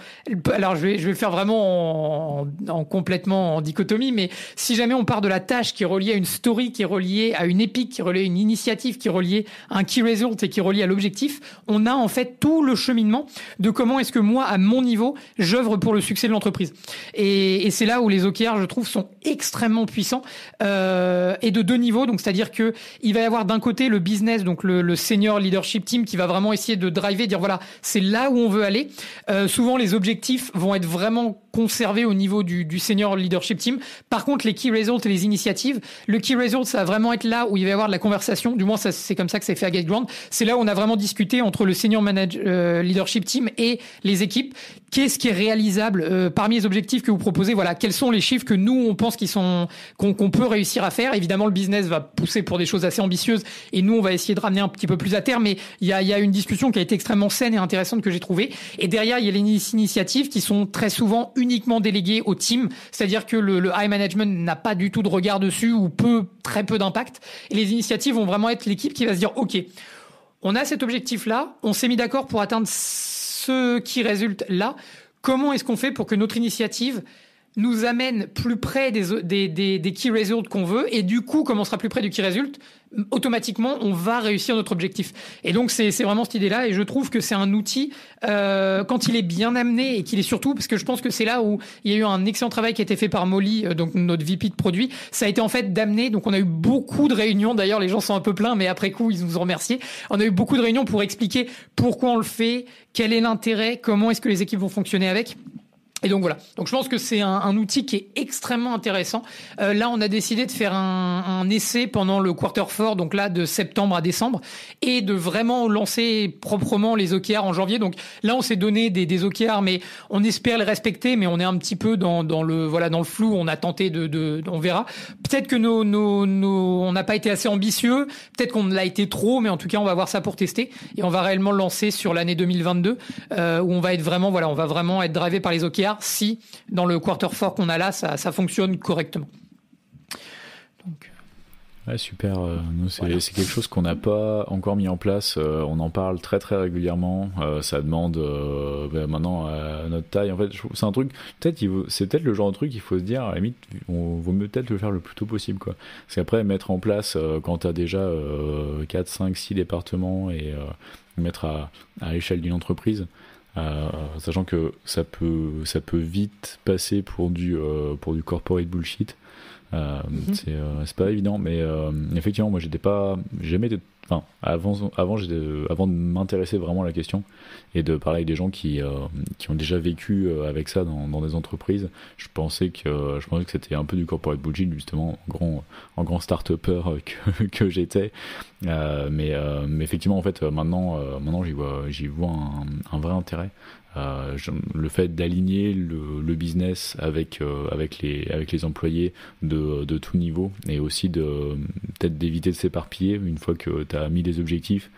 Alors, je vais faire vraiment complètement en dichotomie, mais si jamais on part de la tâche qui est reliée à une story, qui est reliée à une épique, qui est reliée à une initiative, qui est reliée à un key result et qui est reliée à l'objectif, on a en fait tout le cheminement de comment est-ce que moi, à mon niveau, j'œuvre pour le succès de l'entreprise. Et c'est là où les OKR, je trouve, sont extrêmement puissants et de 2 niveaux. Donc, c'est-à-dire que il va y avoir d'un côté le business, donc le senior leadership team qui va vraiment essayer de driver, dire voilà, c'est là où on veut aller. Souvent, les objectifs vont être vraiment conservés au niveau du senior leadership team. Par contre, les key results et les initiatives, le key result, ça va vraiment être là où il va y avoir de la conversation. Du moins, c'est comme ça que c'est fait à GateGround. C'est là où on a vraiment discuté entre le senior leadership team et les équipes. Qu'est-ce qui est réalisable parmi les objectifs que vous proposez? Voilà, quels sont les chiffres que nous on pense qu'on peut réussir à faire? Évidemment, le business va pousser pour des choses assez ambitieuses et nous on va essayer de ramener un petit peu plus à terme. Mais il y a une discussion qui a été extrêmement saine et intéressante que j'ai trouvée. Et derrière, il y a les initiatives qui sont très souvent uniquement déléguées au team, c'est-à-dire que le high management n'a pas du tout de regard dessus ou très peu d'impact. Et les initiatives vont vraiment être l'équipe qui va se dire ok, on a cet objectif-là, on s'est mis d'accord pour atteindre ce qui résulte là. Comment est-ce qu'on fait pour que notre initiative nous amène plus près des key results qu'on veut, et du coup, comme on sera plus près du key result, automatiquement, on va réussir notre objectif. Et donc, c'est vraiment cette idée-là, et je trouve que c'est un outil, quand il est bien amené, et qu'il est surtout, parce que je pense que c'est là où il y a eu un excellent travail qui a été fait par Molly, donc notre VP de produit, ça a été en fait d'amener, donc on a eu beaucoup de réunions, d'ailleurs les gens sont un peu pleins, mais après coup, ils nous ont remerciés. On a eu beaucoup de réunions pour expliquer pourquoi on le fait, quel est l'intérêt, comment est-ce que les équipes vont fonctionner avec. Et donc voilà. Donc je pense que c'est un outil qui est extrêmement intéressant. Là, on a décidé de faire un essai pendant le quarter four, donc là de septembre à décembre, et de vraiment lancer proprement les OKR en janvier. Donc là, on s'est donné des OKR, mais on espère les respecter, mais on est un petit peu dans le flou. On a tenté on verra. Peut-être que on n'a pas été assez ambitieux. Peut-être qu'on l'a été trop, mais en tout cas, on va voir ça pour tester, et on va réellement le lancer sur l'année 2022, où on va être vraiment, on va vraiment être drivé par les OKR. Si dans le quarter four qu'on a là, ça fonctionne correctement. Donc, ouais, super. Nous, c'est quelque chose qu'on n'a pas encore mis en place. On en parle très très régulièrement. Ça demande maintenant à notre taille. En fait, c'est un truc. C'est peut-être le genre de truc qu'il faut se dire. À la limite, on vaut mieux peut-être le faire le plus tôt possible, quoi. Parce qu'après, mettre en place quand t'as déjà 4, 5, 6 départements et mettre à l'échelle d'une entreprise. Sachant que ça peut vite passer pour du corporate bullshit. C'est pas évident, mais effectivement, moi j'étais pas jamais été, enfin avant de m'intéresser vraiment à la question et de parler avec des gens qui ont déjà vécu avec ça dans des entreprises, je pensais que c'était un peu du corporate bullshit, justement, en grand start-upper que j'étais, mais effectivement, en fait, maintenant j'y vois un vrai intérêt. Le fait d'aligner le business avec les employés de tout niveau, et aussi peut-être d'éviter de s'éparpiller une fois que tu as mis les objectifs.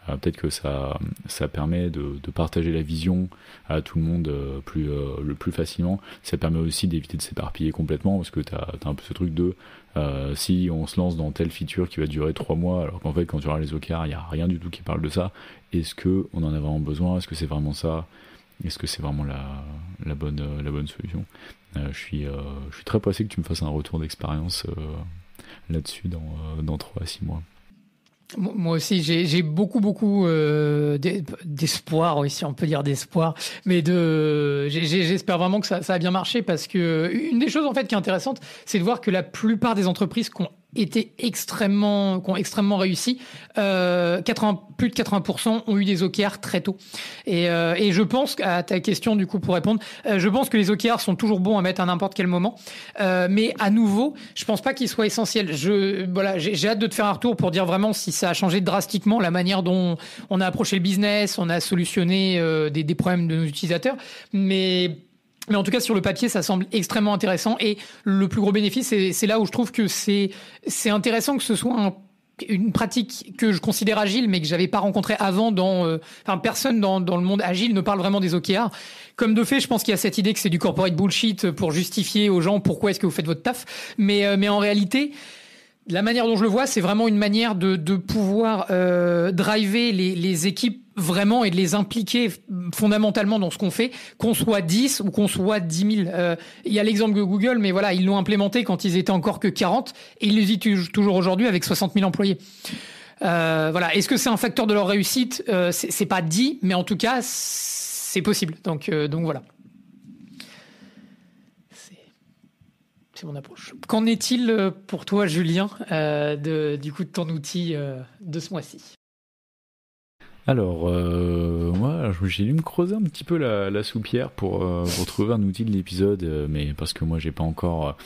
Peut-être que ça permet de partager la vision à tout le monde le plus facilement. Ça permet aussi d'éviter de s'éparpiller complètement, parce que t'as un peu ce truc de si on se lance dans telle feature qui va durer 3 mois, alors qu'en fait quand tu regardes les OKR, il n'y a rien du tout qui parle de ça. Est-ce qu'on en a vraiment besoin? Est-ce que c'est vraiment ça? Est-ce que c'est vraiment la bonne solution? Je suis très pressé que tu me fasses un retour d'expérience là-dessus dans 3 à 6 mois. Moi aussi, j'ai beaucoup d'espoir, oui, si on peut dire d'espoir, mais j'espère vraiment que ça a bien marché, parce que une des choses en fait qui est intéressante, c'est de voir que la plupart des entreprises qui ont extrêmement réussi, plus de 80% ont eu des OKR très tôt. Et je pense, à ta question du coup pour répondre, je pense que les OKR sont toujours bons à mettre à n'importe quel moment, mais à nouveau, je pense pas qu'ils soient essentiels. J'ai hâte de te faire un retour pour dire vraiment si ça a changé drastiquement la manière dont on a approché le business, on a solutionné des problèmes de nos utilisateurs, mais en tout cas, sur le papier, ça semble extrêmement intéressant. Et le plus gros bénéfice, c'est là où je trouve que c'est intéressant que ce soit une pratique que je considère agile, mais que j'avais pas rencontrée avant personne dans le monde agile ne parle vraiment des OKR. Comme de fait, je pense qu'il y a cette idée que c'est du corporate bullshit pour justifier aux gens pourquoi est-ce que vous faites votre taf. Mais en réalité, la manière dont je le vois, c'est vraiment une manière de pouvoir driver les équipes vraiment et de les impliquer fondamentalement dans ce qu'on fait, qu'on soit 10 ou qu'on soit 10 000. Il y a l'exemple de Google, mais voilà, ils l'ont implémenté quand ils étaient encore que 40 et ils l'utilisent toujours aujourd'hui avec 60 000 employés. Voilà. Est-ce que c'est un facteur de leur réussite? C'est pas dit, mais en tout cas, c'est possible. Donc voilà. C'est mon approche. Qu'en est-il pour toi, Julien, du coup de ton outil de ce mois-ci? Alors, moi, j'ai dû me creuser un petit peu la soupière pour trouver un outil de l'épisode, mais parce que moi, j'ai pas encore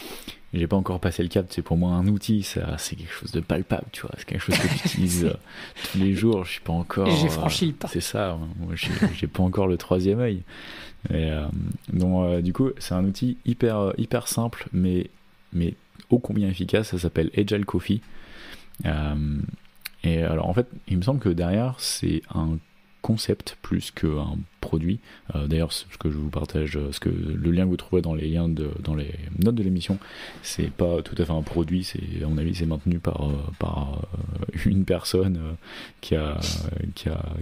passé le cap. C'est pour moi un outil, c'est quelque chose de palpable, tu vois. C'est quelque chose que tu utilises tous les jours. Je suis pas encore. Et j'ai franchi le pas. C'est ça. Moi, j'ai pas encore le troisième œil. Donc, du coup, c'est un outil hyper simple, mais ô combien efficace. Ça s'appelle Agile Coffee. Et alors, en fait, il me semble que derrière, c'est un concept plus qu'un produit. D'ailleurs, ce que je vous partage, le lien que vous trouverez dans les liens dans les notes de l'émission, c'est pas tout à fait un produit. À mon avis, c'est maintenu par une personne qui a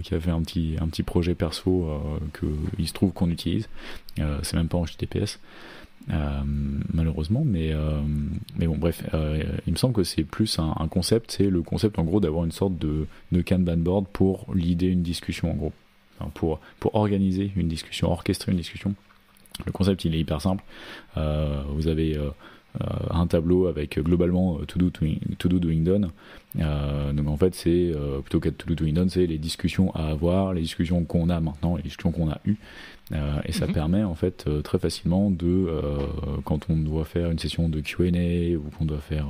fait un petit projet perso que il se trouve qu'on utilise. C'est même pas en HTTPS. Malheureusement, mais bon, bref, il me semble que c'est plus un concept. C'est le concept en gros d'avoir une sorte de Kanban board pour leader une discussion, en gros, enfin, pour organiser une discussion, orchestrer une discussion. Le concept, il est hyper simple. Vous avez un tableau avec globalement to do, doing, done. Donc en fait, c'est plutôt qu'être to do, doing, done, c'est les discussions à avoir, les discussions qu'on a maintenant, les discussions qu'on a eues. Et ça permet en fait très facilement quand on doit faire une session de Q&A ou qu'on doit faire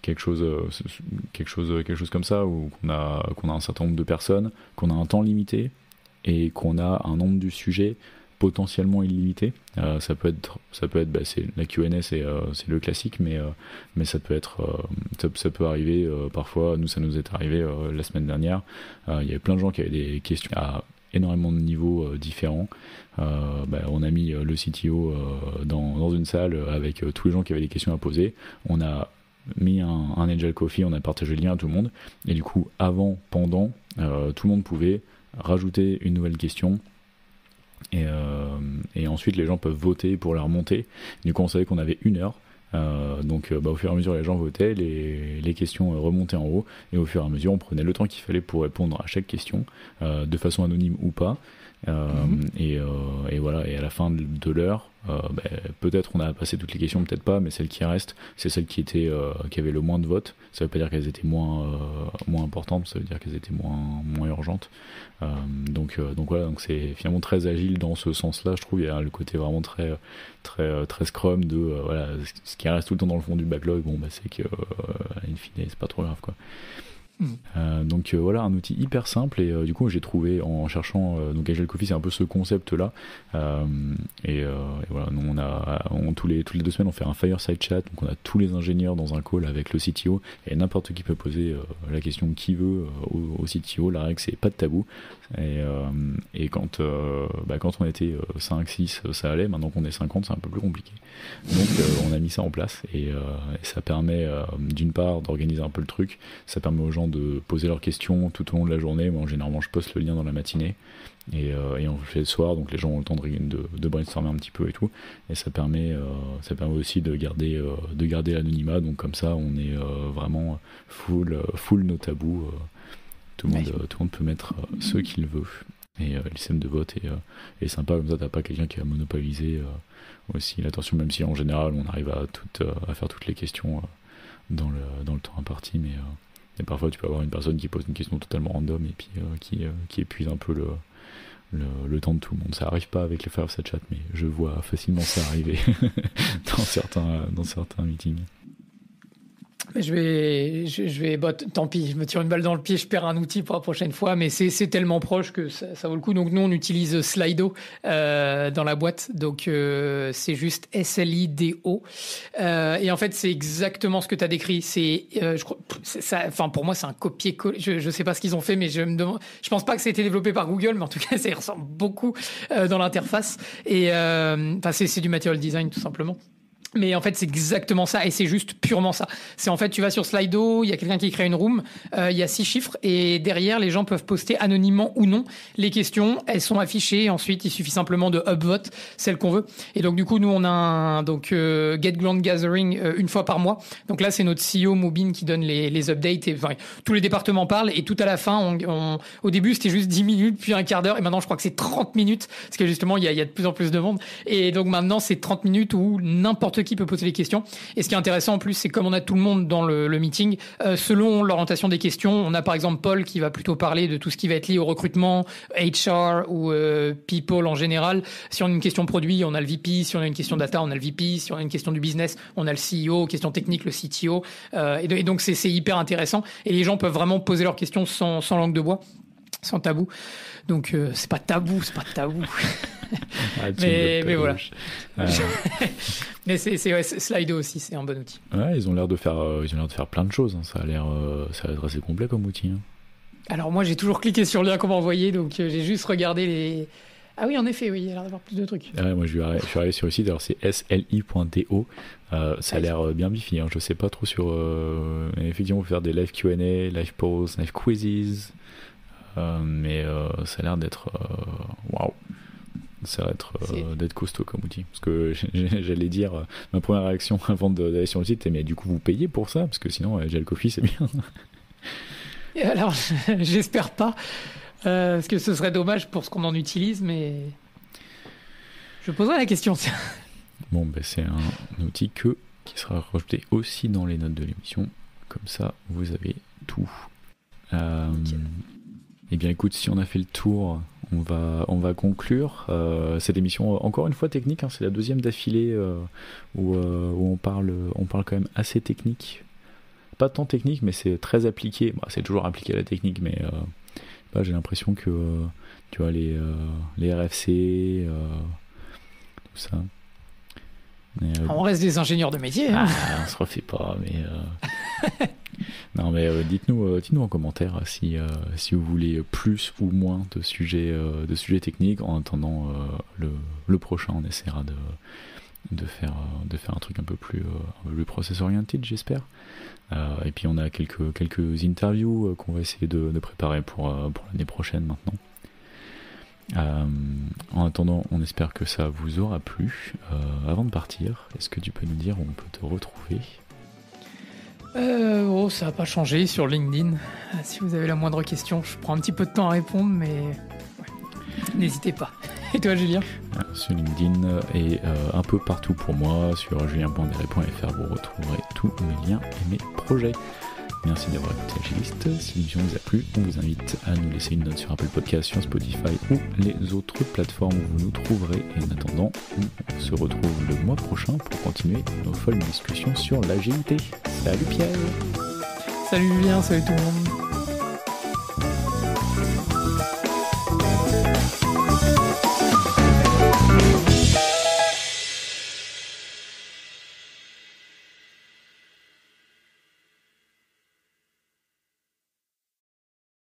quelque chose comme ça, ou qu'on a un certain nombre de personnes, qu'on a un temps limité et qu'on a un nombre du sujet potentiellement illimité. Ça peut être c'est la Q&A, c'est le classique, mais ça peut être ça peut arriver parfois. Nous, ça nous est arrivé la semaine dernière. Il y avait plein de gens qui avaient des questions à énormément de niveaux différents. On a mis le CTO dans une salle avec tous les gens qui avaient des questions à poser. On a mis un Agile Coffee, on a partagé le lien à tout le monde, et du coup avant, pendant, tout le monde pouvait rajouter une nouvelle question, et ensuite les gens peuvent voter pour la remonter. Du coup on savait qu'on avait 1 heure. Donc au fur et à mesure les gens votaient, les questions remontaient en haut, et au fur et à mesure on prenait le temps qu'il fallait pour répondre à chaque question, de façon anonyme ou pas. Et voilà, et à la fin de l'heure, peut-être on a passé toutes les questions, peut-être pas, mais celles qui restent, c'est celles qui avaient le moins de votes. Ça veut pas dire qu'elles étaient moins importantes, ça veut dire qu'elles étaient moins urgentes. Donc voilà, donc c'est finalement très agile dans ce sens-là. Je trouve il y a le côté vraiment très Scrum de voilà, ce qui reste tout le temps dans le fond du backlog, c'est que in fine c'est pas trop grave, quoi. Donc voilà, un outil hyper simple, et du coup j'ai trouvé en cherchant donc Agile Coffee, c'est un peu ce concept là, et voilà, nous tous les 2 semaines on fait un fireside chat, donc on a tous les ingénieurs dans un call avec le CTO, et n'importe qui peut poser la question qu'il veut au CTO. La règle, c'est pas de tabou, et quand on était 5-6 ça allait. Maintenant qu'on est 50, c'est un peu plus compliqué, donc on a mis ça en place, et ça permet d'une part d'organiser un peu le truc, ça permet aux gens gens de poser leurs questions tout au long de la journée. Moi, généralement, je poste le lien dans la matinée et on le fait le soir, donc les gens ont le temps de brainstormer un petit peu et tout. Et ça permet aussi de garder l'anonymat. Donc comme ça, on est vraiment full no tabou. Tout le monde peut mettre ce qu'il veut. Et le système de vote est sympa, comme ça t'as pas quelqu'un qui va monopoliser aussi l'attention, même si en général on arrive à faire toutes les questions dans le temps imparti, mais parfois tu peux avoir une personne qui pose une question totalement random et puis qui épuise un peu le temps de tout le monde. Ça arrive pas avec les Fireside Chat, mais je vois facilement ça arriver dans certains meetings. Tant pis, je me tire une balle dans le pied, je perds un outil pour la prochaine fois, mais c'est tellement proche que ça vaut le coup. Donc nous, on utilise Slido dans la boîte, donc c'est juste Slido. Et en fait, c'est exactement ce que tu as décrit. Pour moi, c'est un copier-coller. Je sais pas ce qu'ils ont fait, mais je pense pas que ça a été développé par Google, mais en tout cas, ça y ressemble beaucoup dans l'interface. Et c'est du material design tout simplement. Mais en fait, c'est exactement ça, et c'est juste purement ça. C'est en fait, tu vas sur Slido, il y a quelqu'un qui crée une room, il y a 6 chiffres, et derrière, les gens peuvent poster anonymement ou non les questions. Elles sont affichées, ensuite, il suffit simplement de upvote celle qu'on veut. Et donc, du coup, nous, on a un Get Ground Gathering une fois par mois. Donc là, c'est notre CEO Moubin qui donne les updates, et tous les départements parlent, et tout à la fin, au début, c'était juste 10 minutes, puis un quart d'heure, et maintenant, je crois que c'est 30 minutes, parce que justement, il y a de plus en plus de monde. Et donc maintenant, c'est 30 minutes où n'importe qui peut poser les questions. Et ce qui est intéressant en plus, c'est comme on a tout le monde dans le meeting, selon l'orientation des questions, on a par exemple Paul qui va plutôt parler de tout ce qui va être lié au recrutement, HR ou people en général. Si on a une question produit, on a le VP. Si on a une question data, on a le VP. Si on a une question du business, on a le CEO. Question technique, le CTO. Et donc c'est hyper intéressant. Et les gens peuvent vraiment poser leurs questions sans langue de bois, sans tabou. Donc c'est pas tabou. Mais voilà. Mais c'est Slido aussi, c'est un bon outil. Ouais, ils ont l'air de faire plein de choses. Hein. Ça a l'air assez complet comme outil. Hein. Alors moi, j'ai toujours cliqué sur le lien qu'on m'a envoyé, donc j'ai juste regardé les. Ah oui, en effet, oui, il y a l'air d'avoir plus de trucs. Ouais, moi, je suis arrivé sur le site. Alors c'est sli.do. Ça a l'air bien bifi. Hein. Je sais pas trop sur. Effectivement, on peut faire des live Q&A, live polls, live quizzes. Mais ça a l'air d'être waouh. Ça va être d'être costaud comme outil, parce que j'allais dire ma première réaction avant d'aller sur le site, mais du coup vous payez pour ça, parce que sinon Gel Coffee c'est bien. Et alors j'espère pas, parce que ce serait dommage pour ce qu'on en utilise, mais je poserai la question. Bon, c'est un outil qui sera rajouté aussi dans les notes de l'émission, comme ça vous avez tout. Eh bien écoute, si on a fait le tour, on va conclure cette émission encore une fois technique. Hein, c'est la deuxième d'affilée où on parle quand même assez technique. Pas tant technique, mais c'est très appliqué. Bon, c'est toujours appliqué à la technique, mais j'ai l'impression que tu vois les RFC, tout ça. Mais, on reste des ingénieurs de métier. Hein. On se refait pas, mais. Non, mais dites-nous en commentaire si vous voulez plus ou moins de sujets techniques. En attendant le prochain, on essaiera de faire un truc un peu plus process oriented, j'espère. Et puis on a quelques interviews qu'on va essayer de préparer pour l'année prochaine maintenant. En attendant, on espère que ça vous aura plu. Avant de partir, est-ce que tu peux nous dire où on peut te retrouver ? Ça n'a pas changé sur LinkedIn. Si vous avez la moindre question, je prends un petit peu de temps à répondre, mais n'hésitez pas. Et toi, Julien ? Sur LinkedIn et un peu partout pour moi. Sur julien.derret.fr, vous retrouverez tous mes liens et mes projets. Merci d'avoir écouté Agiliste. Si l'émission vous a plu, on vous invite à nous laisser une note sur Apple Podcasts, sur Spotify ou les autres plateformes où vous nous trouverez. Et en attendant, on se retrouve le mois prochain pour continuer nos folles discussions sur l'agilité. Salut Pierre. Salut Julien, salut tout le monde.